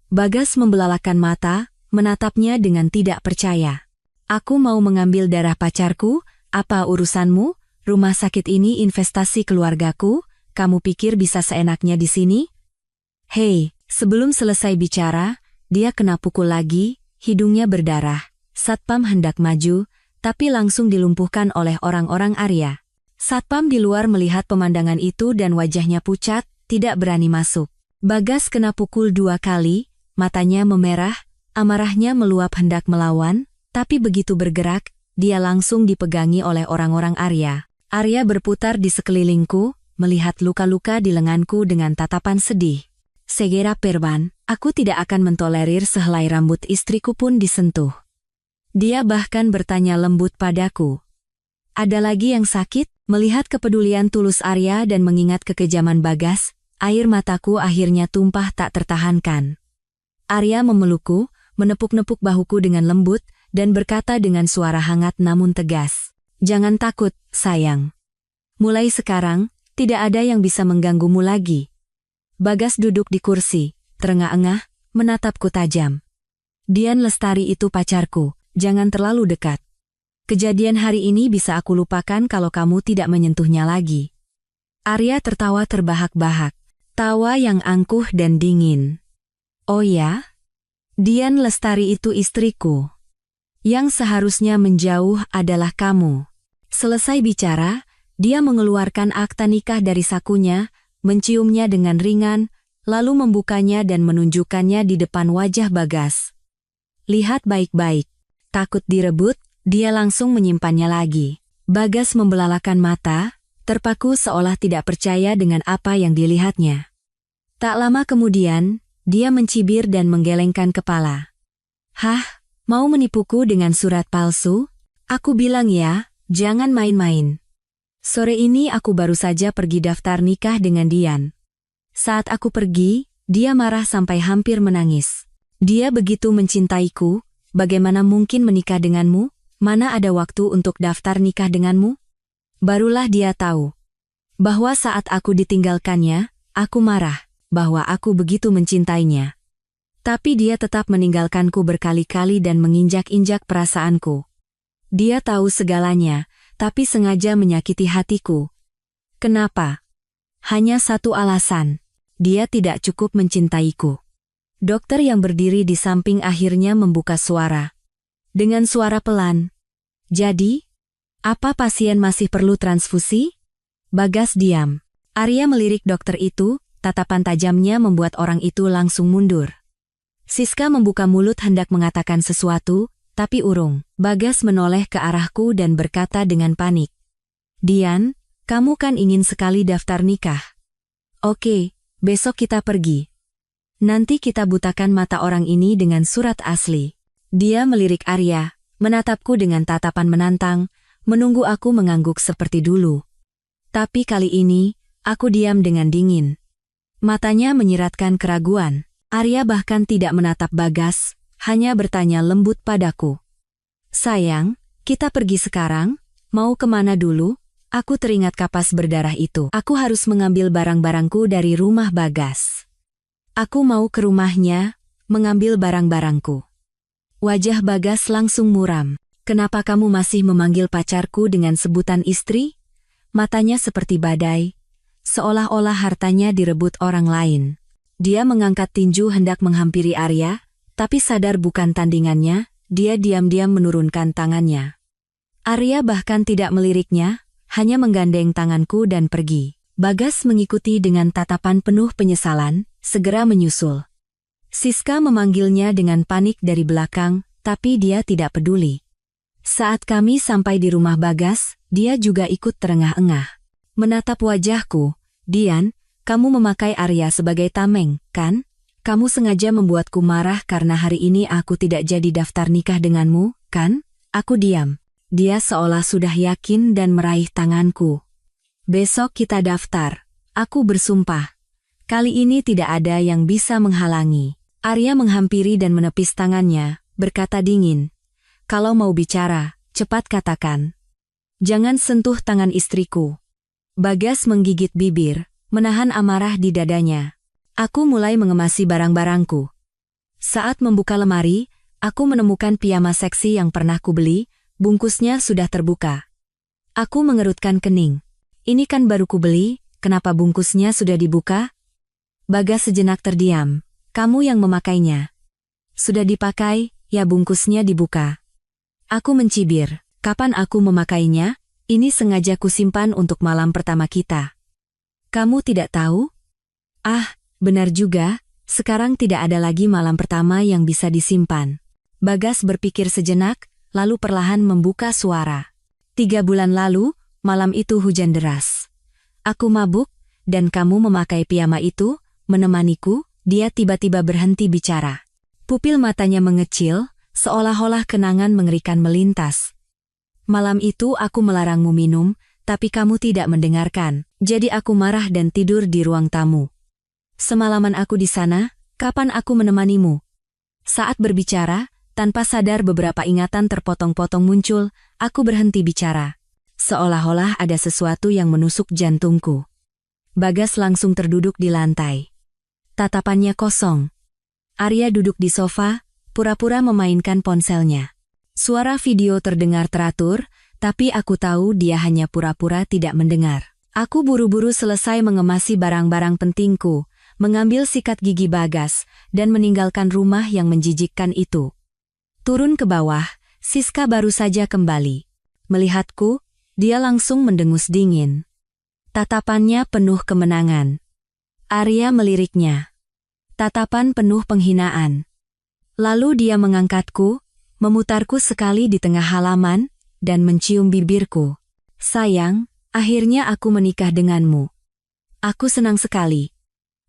Bagas membelalakan mata, menatapnya dengan tidak percaya. Aku mau mengambil darah pacarku, apa urusanmu? Rumah sakit ini investasi keluargaku, kamu pikir bisa seenaknya di sini? Hei, sebelum selesai bicara, dia kena pukul lagi, hidungnya berdarah. Satpam hendak maju, tapi langsung dilumpuhkan oleh orang-orang Arya. Satpam di luar melihat pemandangan itu dan wajahnya pucat, tidak berani masuk. Bagas kena pukul 2 kali, matanya memerah, amarahnya meluap hendak melawan, tapi begitu bergerak, dia langsung dipegangi oleh orang-orang Arya. Arya berputar di sekelilingku, melihat luka-luka di lenganku dengan tatapan sedih. Segera Perban, aku tidak akan mentolerir sehelai rambut istriku pun disentuh. Dia bahkan bertanya lembut padaku. Ada lagi yang sakit? Melihat kepedulian tulus Arya dan mengingat kekejaman Bagas, air mataku akhirnya tumpah tak tertahankan. Arya memelukku, menepuk-nepuk bahuku dengan lembut, dan berkata dengan suara hangat namun tegas. Jangan takut, sayang. Mulai sekarang, tidak ada yang bisa mengganggumu lagi. Bagas duduk di kursi, terengah-engah, menatapku tajam. Dian Lestari itu pacarku. Jangan terlalu dekat. Kejadian hari ini bisa aku lupakan kalau kamu tidak menyentuhnya lagi. Arya tertawa terbahak-bahak. Tawa yang angkuh dan dingin. Oh ya? Dian Lestari itu istriku. Yang seharusnya menjauh adalah kamu. Selesai bicara, dia mengeluarkan akta nikah dari sakunya, menciumnya dengan ringan, lalu membukanya dan menunjukkannya di depan wajah Bagas. Lihat baik-baik. Takut direbut, dia langsung menyimpannya lagi. Bagas membelalakan mata, terpaku seolah tidak percaya dengan apa yang dilihatnya. Tak lama kemudian, dia mencibir dan menggelengkan kepala. Hah, mau menipuku dengan surat palsu? Aku bilang ya, jangan main-main. Sore ini aku baru saja pergi daftar nikah dengan Dian. Saat aku pergi, dia marah sampai hampir menangis. Dia begitu mencintaiku. Bagaimana mungkin menikah denganmu? Mana ada waktu untuk daftar nikah denganmu? Barulah dia tahu bahwa saat aku ditinggalkannya, aku marah, bahwa aku begitu mencintainya. Tapi dia tetap meninggalkanku berkali-kali dan menginjak-injak perasaanku. Dia tahu segalanya, tapi sengaja menyakiti hatiku. Kenapa? Hanya satu alasan, dia tidak cukup mencintaiku. Dokter yang berdiri di samping akhirnya membuka suara. Dengan suara pelan. Jadi, apa pasien masih perlu transfusi? Bagas diam. Arya melirik dokter itu, tatapan tajamnya membuat orang itu langsung mundur. Siska membuka mulut hendak mengatakan sesuatu, tapi urung. Bagas menoleh ke arahku dan berkata dengan panik. Dian, kamu kan ingin sekali daftar nikah. Oke, besok kita pergi. Nanti kita butakan mata orang ini dengan surat asli. Dia melirik Arya, menatapku dengan tatapan menantang, menunggu aku mengangguk seperti dulu. Tapi kali ini, aku diam dengan dingin. Matanya menyiratkan keraguan. Arya bahkan tidak menatap Bagas, hanya bertanya lembut padaku. Sayang, kita pergi sekarang, mau kemana dulu? Aku teringat kapas berdarah itu. Aku harus mengambil barang-barangku dari rumah Bagas. Aku mau ke rumahnya, mengambil barang-barangku. Wajah Bagas langsung muram. Kenapa kamu masih memanggil pacarku dengan sebutan istri? Matanya seperti badai, seolah-olah hartanya direbut orang lain. Dia mengangkat tinju hendak menghampiri Arya, tapi sadar bukan tandingannya, dia diam-diam menurunkan tangannya. Arya bahkan tidak meliriknya, hanya menggandeng tanganku dan pergi. Bagas mengikuti dengan tatapan penuh penyesalan, segera menyusul. Siska memanggilnya dengan panik dari belakang, tapi dia tidak peduli. Saat kami sampai di rumah Bagas, dia juga ikut terengah-engah. Menatap wajahku, "Dian, kamu memakai Arya sebagai tameng, kan? Kamu sengaja membuatku marah karena hari ini aku tidak jadi daftar nikah denganmu, kan?" Aku diam. Dia seolah sudah yakin dan meraih tanganku. "Besok kita daftar." Aku bersumpah. Kali ini tidak ada yang bisa menghalangi. Arya menghampiri dan menepis tangannya, berkata dingin, "Kalau mau bicara, cepat katakan. Jangan sentuh tangan istriku." Bagas menggigit bibir, menahan amarah di dadanya. Aku mulai mengemasi barang-barangku. Saat membuka lemari, aku menemukan piyama seksi yang pernah kubeli, bungkusnya sudah terbuka. Aku mengerutkan kening. Ini kan baru kubeli, kenapa bungkusnya sudah dibuka? Bagas sejenak terdiam. "Kamu yang memakainya." "Sudah dipakai, ya bungkusnya dibuka." Aku mencibir. "Kapan aku memakainya? Ini sengaja kusimpan untuk malam pertama kita." "Kamu tidak tahu?" "Ah, benar juga, sekarang tidak ada lagi malam pertama yang bisa disimpan." Bagas berpikir sejenak, lalu perlahan membuka suara. 3 bulan lalu, malam itu hujan deras. Aku mabuk, dan kamu memakai piyama itu, menemaniku." Dia tiba-tiba berhenti bicara. Pupil matanya mengecil, seolah-olah kenangan mengerikan melintas. "Malam itu aku melarangmu minum, tapi kamu tidak mendengarkan, jadi aku marah dan tidur di ruang tamu. Semalaman aku di sana, kapan aku menemanimu?" Saat berbicara, tanpa sadar beberapa ingatan terpotong-potong muncul, aku berhenti bicara. Seolah-olah ada sesuatu yang menusuk jantungku. Bagas langsung terduduk di lantai. Tatapannya kosong. Arya duduk di sofa, pura-pura memainkan ponselnya. Suara video terdengar teratur, tapi aku tahu dia hanya pura-pura tidak mendengar. Aku buru-buru selesai mengemasi barang-barang pentingku, mengambil sikat gigi Bagas, dan meninggalkan rumah yang menjijikkan itu. Turun ke bawah, Siska baru saja kembali. Melihatku, dia langsung mendengus dingin. Tatapannya penuh kemenangan. Arya meliriknya. Tatapan penuh penghinaan. Lalu dia mengangkatku, memutarku sekali di tengah halaman, dan mencium bibirku. "Sayang, akhirnya aku menikah denganmu. Aku senang sekali."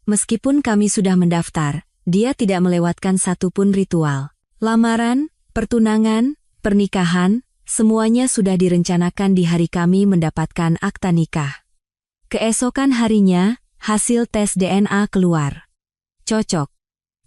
Meskipun kami sudah mendaftar, dia tidak melewatkan satupun ritual. Lamaran, pertunangan, pernikahan, semuanya sudah direncanakan di hari kami mendapatkan akta nikah. Keesokan harinya, hasil tes DNA keluar. Cocok.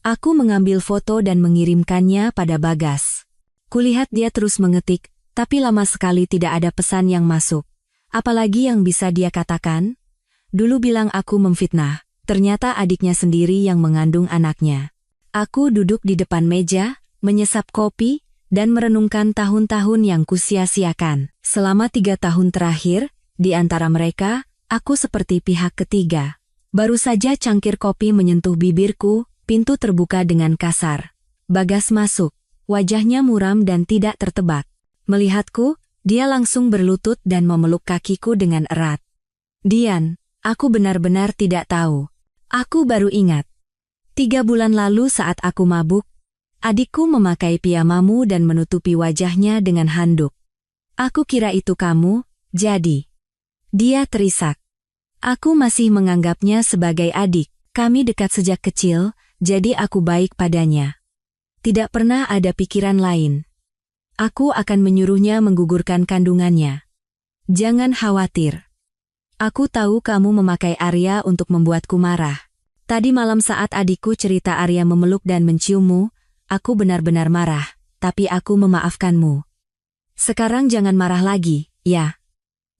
Aku mengambil foto dan mengirimkannya pada Bagas. Kulihat dia terus mengetik, tapi lama sekali tidak ada pesan yang masuk. Apalagi yang bisa dia katakan? Dulu bilang aku memfitnah, ternyata adiknya sendiri yang mengandung anaknya. Aku duduk di depan meja, menyesap kopi, dan merenungkan tahun-tahun yang kusia-siakan. Selama 3 tahun terakhir, di antara mereka, aku seperti pihak ketiga. Baru saja cangkir kopi menyentuh bibirku, pintu terbuka dengan kasar. Bagas masuk, wajahnya muram dan tidak tertebak. Melihatku, dia langsung berlutut dan memeluk kakiku dengan erat. "Dian, aku benar-benar tidak tahu. Aku baru ingat. 3 bulan lalu saat aku mabuk, adikku memakai piyamamu dan menutupi wajahnya dengan handuk. Aku kira itu kamu, jadi." Dia terisak. "Aku masih menganggapnya sebagai adik. Kami dekat sejak kecil, jadi aku baik padanya. Tidak pernah ada pikiran lain. Aku akan menyuruhnya menggugurkan kandungannya. Jangan khawatir. Aku tahu kamu memakai Arya untuk membuatku marah. Tadi malam saat adikku cerita Arya memeluk dan menciummu, aku benar-benar marah, tapi aku memaafkanmu. Sekarang jangan marah lagi, ya."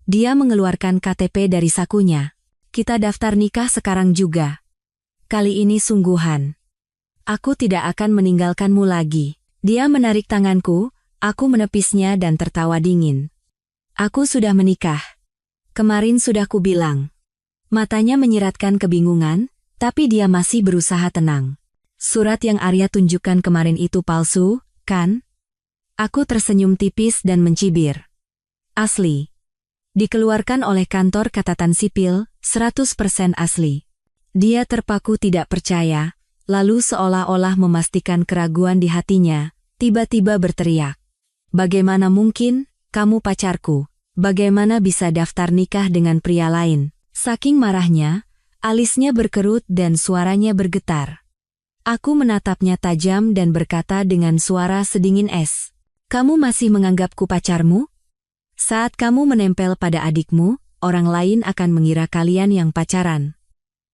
Dia mengeluarkan KTP dari sakunya. "Kita daftar nikah sekarang juga. Kali ini sungguhan. Aku tidak akan meninggalkanmu lagi." Dia menarik tanganku, Aku menepisnya dan tertawa dingin. Aku sudah menikah. Kemarin sudah kubilang. Matanya menyiratkan kebingungan, tapi dia masih berusaha tenang. Surat yang Arya tunjukkan kemarin itu palsu, kan? Aku tersenyum tipis dan mencibir. Asli. Dikeluarkan oleh kantor catatan sipil, 100% asli. Dia terpaku tidak percaya, lalu seolah-olah memastikan keraguan di hatinya, tiba-tiba berteriak. Bagaimana mungkin, kamu pacarku? Bagaimana bisa daftar nikah dengan pria lain? Saking marahnya, alisnya berkerut dan suaranya bergetar. Aku menatapnya tajam dan berkata dengan suara sedingin es. Kamu masih menganggapku pacarmu? Saat kamu menempel pada adikmu, orang lain akan mengira kalian yang pacaran.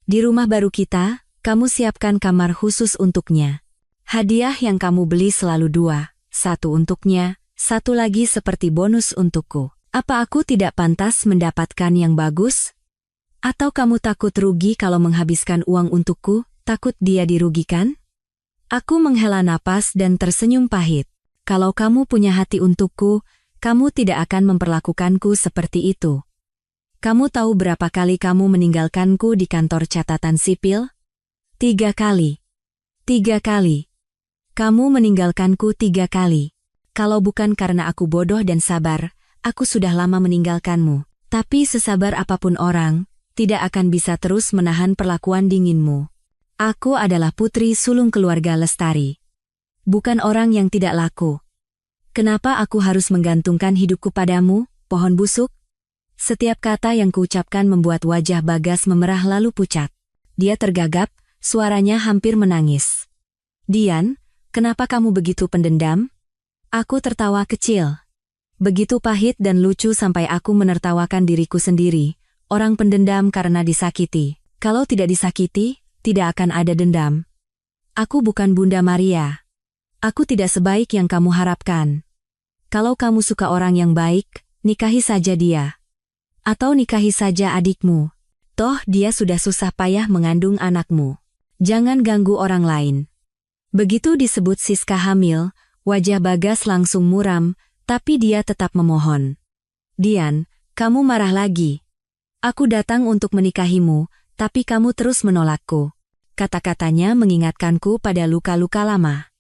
Di rumah baru kita, kamu siapkan kamar khusus untuknya. Hadiah yang kamu beli selalu 2, 1 untuknya, 1 lagi seperti bonus untukku. Apa aku tidak pantas mendapatkan yang bagus? Atau kamu takut rugi kalau menghabiskan uang untukku, takut dia dirugikan? Aku menghela napas dan tersenyum pahit. Kalau kamu punya hati untukku, kamu tidak akan memperlakukanku seperti itu. Kamu tahu berapa kali kamu meninggalkanku di kantor catatan sipil? 3 kali. 3 kali. Kamu meninggalkanku 3 kali. Kalau bukan karena aku bodoh dan sabar, aku sudah lama meninggalkanmu. Tapi sesabar apapun orang, tidak akan bisa terus menahan perlakuan dinginmu. Aku adalah putri sulung keluarga Lestari. Bukan orang yang tidak laku. Kenapa aku harus menggantungkan hidupku padamu, pohon busuk? Setiap kata yang kuucapkan membuat wajah Bagas memerah lalu pucat. Dia tergagap, suaranya hampir menangis. Dian, kenapa kamu begitu pendendam? Aku tertawa kecil. Begitu pahit dan lucu sampai aku menertawakan diriku sendiri. Orang pendendam karena disakiti. Kalau tidak disakiti, tidak akan ada dendam. Aku bukan Bunda Maria. Aku tidak sebaik yang kamu harapkan. Kalau kamu suka orang yang baik, nikahi saja dia. Atau nikahi saja adikmu. Toh dia sudah susah payah mengandung anakmu. Jangan ganggu orang lain. Begitu disebut Siska hamil, wajah Bagas langsung muram, tapi dia tetap memohon. Dian, kamu marah lagi. Aku datang untuk menikahimu, tapi kamu terus menolakku. Kata-katanya mengingatkanku pada luka-luka lama.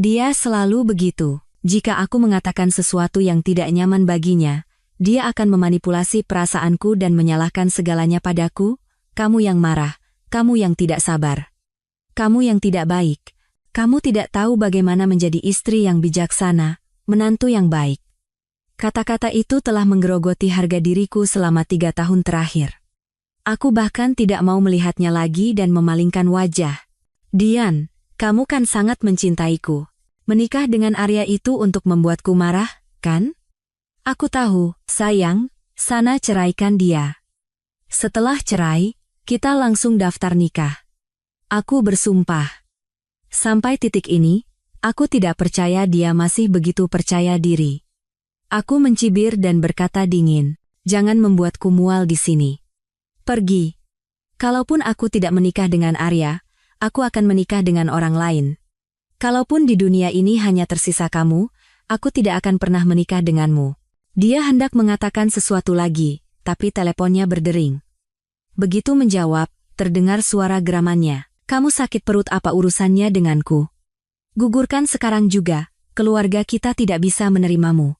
Dia selalu begitu. Jika aku mengatakan sesuatu yang tidak nyaman baginya, dia akan memanipulasi perasaanku dan menyalahkan segalanya padaku. Kamu yang marah, kamu yang tidak sabar. Kamu yang tidak baik. Kamu tidak tahu bagaimana menjadi istri yang bijaksana, menantu yang baik. Kata-kata itu telah menggerogoti harga diriku selama 3 tahun terakhir. Aku bahkan tidak mau melihatnya lagi dan memalingkan wajah. Dian, kamu kan sangat mencintaiku. Menikah dengan Arya itu untuk membuatku marah, kan? Aku tahu, sayang, sana ceraikan dia. Setelah cerai, kita langsung daftar nikah. Aku bersumpah. Sampai titik ini, aku tidak percaya dia masih begitu percaya diri. Aku mencibir dan berkata dingin, jangan membuatku mual di sini. Pergi. Kalaupun aku tidak menikah dengan Arya, aku akan menikah dengan orang lain. Kalaupun di dunia ini hanya tersisa kamu, aku tidak akan pernah menikah denganmu. Dia hendak mengatakan sesuatu lagi, tapi teleponnya berdering. Begitu menjawab, terdengar suara geramannya. Kamu sakit perut apa urusannya denganku? Gugurkan sekarang juga, keluarga kita tidak bisa menerimamu.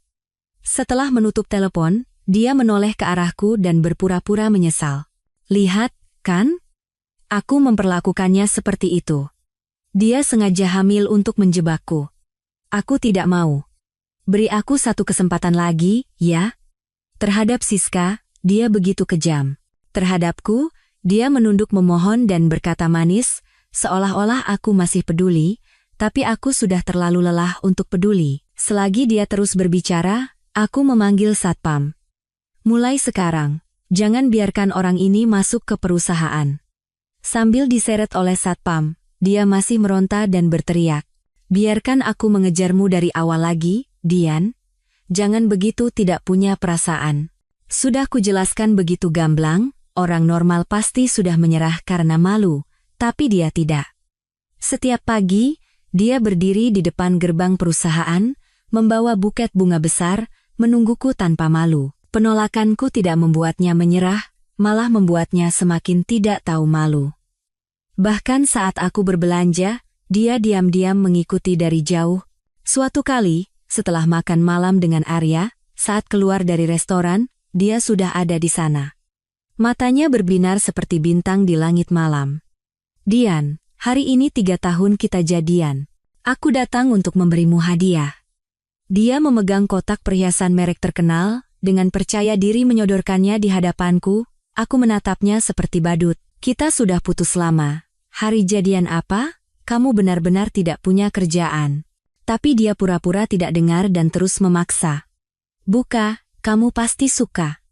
Setelah menutup telepon, dia menoleh ke arahku dan berpura-pura menyesal. Lihat, kan? Aku memperlakukannya seperti itu. Dia sengaja hamil untuk menjebakku. Aku tidak mau. Beri aku satu kesempatan lagi, ya? Terhadap Siska, dia begitu kejam. Terhadapku, dia menunduk memohon dan berkata manis, seolah-olah aku masih peduli, tapi aku sudah terlalu lelah untuk peduli. Selagi dia terus berbicara, aku memanggil satpam. Mulai sekarang, jangan biarkan orang ini masuk ke perusahaan. Sambil diseret oleh satpam, dia masih meronta dan berteriak. Biarkan aku mengejarmu dari awal lagi, Dian. Jangan begitu tidak punya perasaan. Sudah kujelaskan begitu gamblang, orang normal pasti sudah menyerah karena malu, tapi dia tidak. Setiap pagi, dia berdiri di depan gerbang perusahaan, membawa buket bunga besar, menungguku tanpa malu. Penolakanku tidak membuatnya menyerah, malah membuatnya semakin tidak tahu malu. Bahkan saat aku berbelanja, dia diam-diam mengikuti dari jauh. Suatu kali, setelah makan malam dengan Arya, saat keluar dari restoran, dia sudah ada di sana. Matanya berbinar seperti bintang di langit malam. "Dian, hari ini 3 tahun kita jadian. Aku datang untuk memberimu hadiah." Dia memegang kotak perhiasan merek terkenal, dengan percaya diri menyodorkannya di hadapanku. Aku menatapnya seperti badut. "Kita sudah putus lama. Hari jadian apa? Kamu benar-benar tidak punya kerjaan." Tapi dia pura-pura tidak dengar dan terus memaksa. "Buka, kamu pasti suka."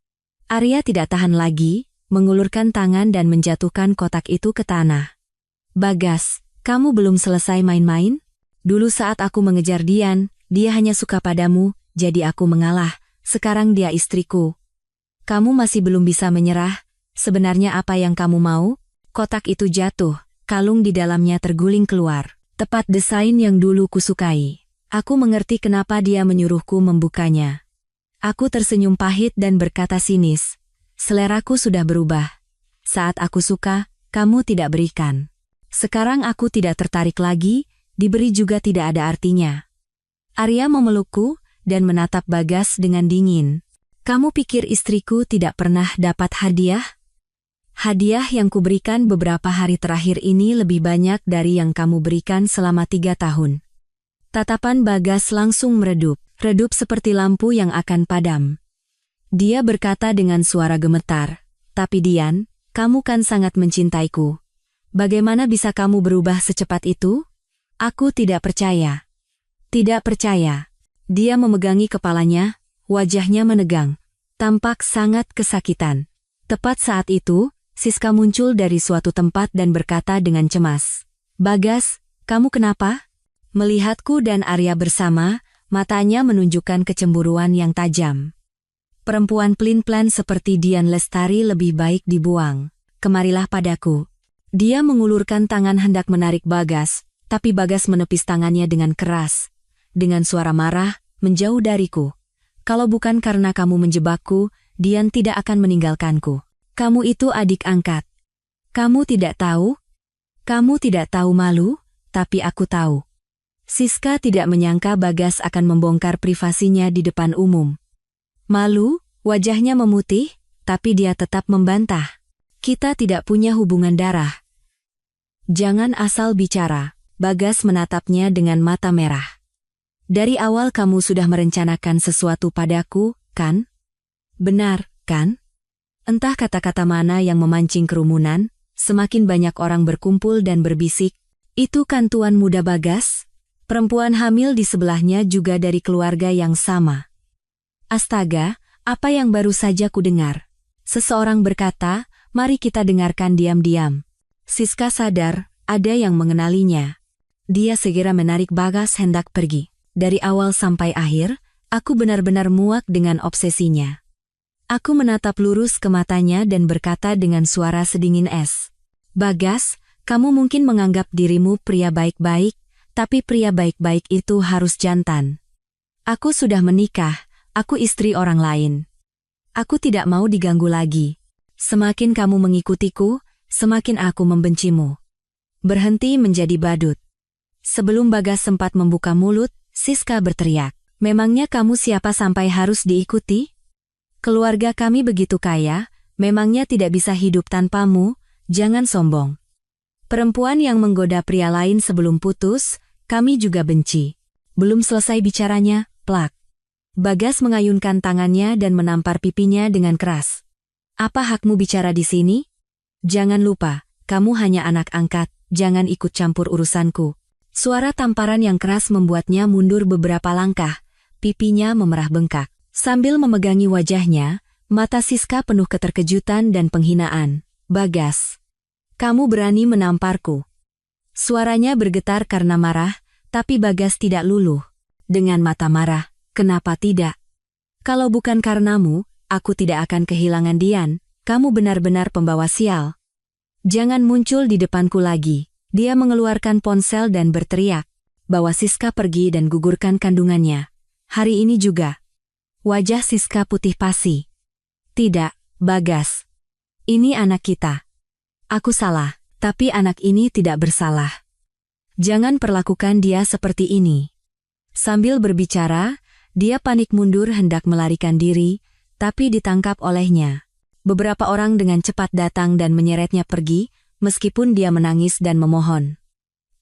Arya tidak tahan lagi, mengulurkan tangan dan menjatuhkan kotak itu ke tanah. "Bagas, kamu belum selesai main-main? Dulu saat aku mengejar Dian, dia hanya suka padamu, jadi aku mengalah. Sekarang dia istriku. Kamu masih belum bisa menyerah. Sebenarnya apa yang kamu mau?" Kotak itu jatuh, kalung di dalamnya terguling keluar. Tepat desain yang dulu kusukai. Aku mengerti kenapa dia menyuruhku membukanya. Aku tersenyum pahit dan berkata sinis, "Seleraku sudah berubah. Saat aku suka, kamu tidak berikan. Sekarang aku tidak tertarik lagi, diberi juga tidak ada artinya." Arya memelukku dan menatap Bagas dengan dingin. "Kamu pikir istriku tidak pernah dapat hadiah? Hadiah yang kuberikan beberapa hari terakhir ini lebih banyak dari yang kamu berikan selama 3 tahun. Tatapan Bagas langsung meredup, redup seperti lampu yang akan padam. Dia berkata dengan suara gemetar, "Tapi Dian, kamu kan sangat mencintaiku. Bagaimana bisa kamu berubah secepat itu?" Aku tidak percaya. Tidak percaya. Dia memegangi kepalanya, wajahnya menegang, tampak sangat kesakitan. Tepat saat itu, Siska muncul dari suatu tempat dan berkata dengan cemas, "Bagas, kamu kenapa?" Melihatku dan Arya bersama, matanya menunjukkan kecemburuan yang tajam. "Perempuan pelin-pelan seperti Dian Lestari lebih baik dibuang. Kemarilah padaku." Dia mengulurkan tangan hendak menarik Bagas, tapi Bagas menepis tangannya dengan keras. Dengan suara marah, menjauh dariku. "Kalau bukan karena kamu menjebakku, Dian tidak akan meninggalkanku. Kamu itu adik angkat. Kamu tidak tahu? Kamu tidak tahu malu, tapi aku tahu." Siska tidak menyangka Bagas akan membongkar privasinya di depan umum. Malu, wajahnya memutih, tapi dia tetap membantah. "Kita tidak punya hubungan darah." "Jangan asal bicara." Bagas menatapnya dengan mata merah. "Dari awal kamu sudah merencanakan sesuatu padaku, kan? Benar, kan?" Entah kata-kata mana yang memancing kerumunan, semakin banyak orang berkumpul dan berbisik, "Itu kan tuan muda Bagas?" Perempuan hamil di sebelahnya juga dari keluarga yang sama. Astaga, apa yang baru saja kudengar? Seseorang berkata, "Mari kita dengarkan diam-diam." Siska sadar, ada yang mengenalinya. Dia segera menarik Bagas hendak pergi. Dari awal sampai akhir, aku benar-benar muak dengan obsesinya. Aku menatap lurus ke matanya dan berkata dengan suara sedingin es, "Bagas, kamu mungkin menganggap dirimu pria baik-baik, tapi pria baik-baik itu harus jantan. Aku sudah menikah, aku istri orang lain. Aku tidak mau diganggu lagi. Semakin kamu mengikutiku, semakin aku membencimu." Berhenti menjadi badut. Sebelum Bagas sempat membuka mulut, Siska berteriak, "Memangnya kamu siapa sampai harus diikuti? Keluarga kami begitu kaya, memangnya tidak bisa hidup tanpamu, jangan sombong." Perempuan yang menggoda pria lain sebelum putus, kami juga benci. Belum selesai bicaranya, plak. Bagas mengayunkan tangannya dan menampar pipinya dengan keras. "Apa hakmu bicara di sini? Jangan lupa, kamu hanya anak angkat, jangan ikut campur urusanku." Suara tamparan yang keras membuatnya mundur beberapa langkah, pipinya memerah bengkak. Sambil memegangi wajahnya, mata Siska penuh keterkejutan dan penghinaan. "Bagas, kamu berani menamparku?" Suaranya bergetar karena marah, tapi Bagas tidak luluh. Dengan mata marah, "Kenapa tidak? Kalau bukan karenamu, aku tidak akan kehilangan Dian. Kamu benar-benar pembawa sial. Jangan muncul di depanku lagi." Dia mengeluarkan ponsel dan berteriak. Bawa Siska pergi dan gugurkan kandungannya. Hari ini juga. Wajah Siska putih pasi. Tidak, Bagas. Ini anak kita. Aku salah, tapi anak ini tidak bersalah. Jangan perlakukan dia seperti ini. Sambil berbicara, dia panik mundur hendak melarikan diri, tapi ditangkap olehnya. Beberapa orang dengan cepat datang dan menyeretnya pergi, meskipun dia menangis dan memohon.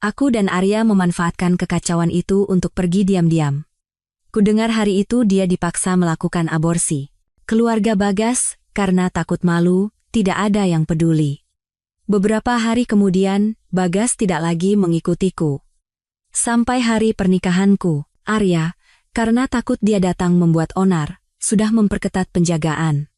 Aku dan Arya memanfaatkan kekacauan itu untuk pergi diam-diam. Kudengar hari itu dia dipaksa melakukan aborsi. Keluarga Bagas, karena takut malu, tidak ada yang peduli. Beberapa hari kemudian, Bagas tidak lagi mengikutiku. Sampai hari pernikahanku, Arya, karena takut dia datang membuat onar, sudah memperketat penjagaan.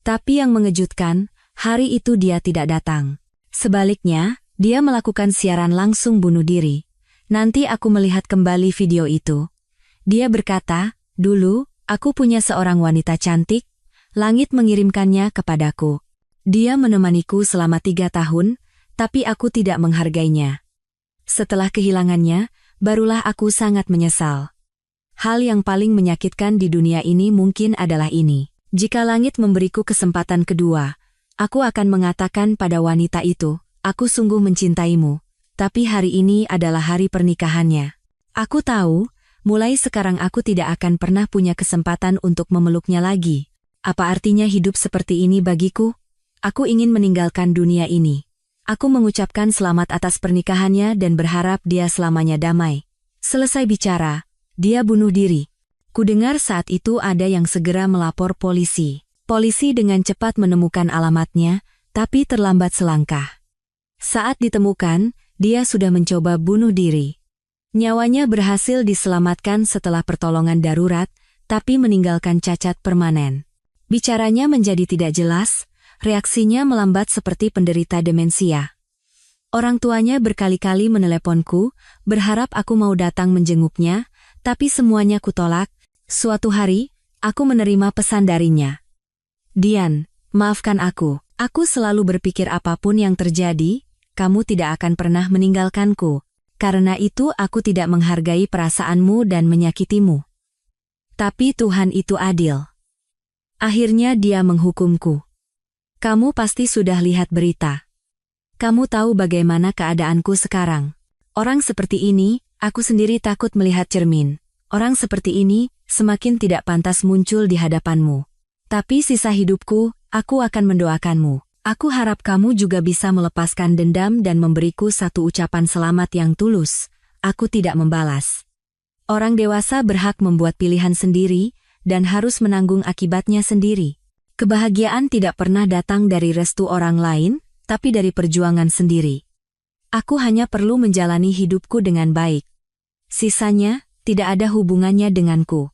Tapi yang mengejutkan, hari itu dia tidak datang. Sebaliknya, dia melakukan siaran langsung bunuh diri. Nanti aku melihat kembali video itu. Dia berkata, dulu, aku punya seorang wanita cantik, langit mengirimkannya kepadaku. Dia menemaniku selama 3 tahun, tapi aku tidak menghargainya. Setelah kehilangannya, barulah aku sangat menyesal. Hal yang paling menyakitkan di dunia ini mungkin adalah ini. Jika langit memberiku kesempatan kedua, aku akan mengatakan pada wanita itu, aku sungguh mencintaimu, tapi hari ini adalah hari pernikahannya. Aku tahu, mulai sekarang aku tidak akan pernah punya kesempatan untuk memeluknya lagi. Apa artinya hidup seperti ini bagiku? Aku ingin meninggalkan dunia ini. Aku mengucapkan selamat atas pernikahannya dan berharap dia selamanya damai. Selesai bicara, dia bunuh diri. Kudengar saat itu ada yang segera melapor polisi. Polisi dengan cepat menemukan alamatnya, tapi terlambat selangkah. Saat ditemukan, dia sudah mencoba bunuh diri. Nyawanya berhasil diselamatkan setelah pertolongan darurat, tapi meninggalkan cacat permanen. Bicaranya menjadi tidak jelas, reaksinya melambat seperti penderita demensia. Orang tuanya berkali-kali meneleponku, berharap aku mau datang menjenguknya, tapi semuanya kutolak. Suatu hari, aku menerima pesan darinya. Dian, maafkan aku. Aku selalu berpikir apapun yang terjadi, kamu tidak akan pernah meninggalkanku. Karena itu aku tidak menghargai perasaanmu dan menyakitimu. Tapi Tuhan itu adil. Akhirnya dia menghukumku. Kamu pasti sudah lihat berita. Kamu tahu bagaimana keadaanku sekarang. Orang seperti ini, aku sendiri takut melihat cermin. Orang seperti ini, semakin tidak pantas muncul di hadapanmu. Tapi sisa hidupku, aku akan mendoakanmu. Aku harap kamu juga bisa melepaskan dendam dan memberiku satu ucapan selamat yang tulus. Aku tidak membalas. Orang dewasa berhak membuat pilihan sendiri, dan harus menanggung akibatnya sendiri. Kebahagiaan tidak pernah datang dari restu orang lain, tapi dari perjuangan sendiri. Aku hanya perlu menjalani hidupku dengan baik. Sisanya, tidak ada hubungannya denganku.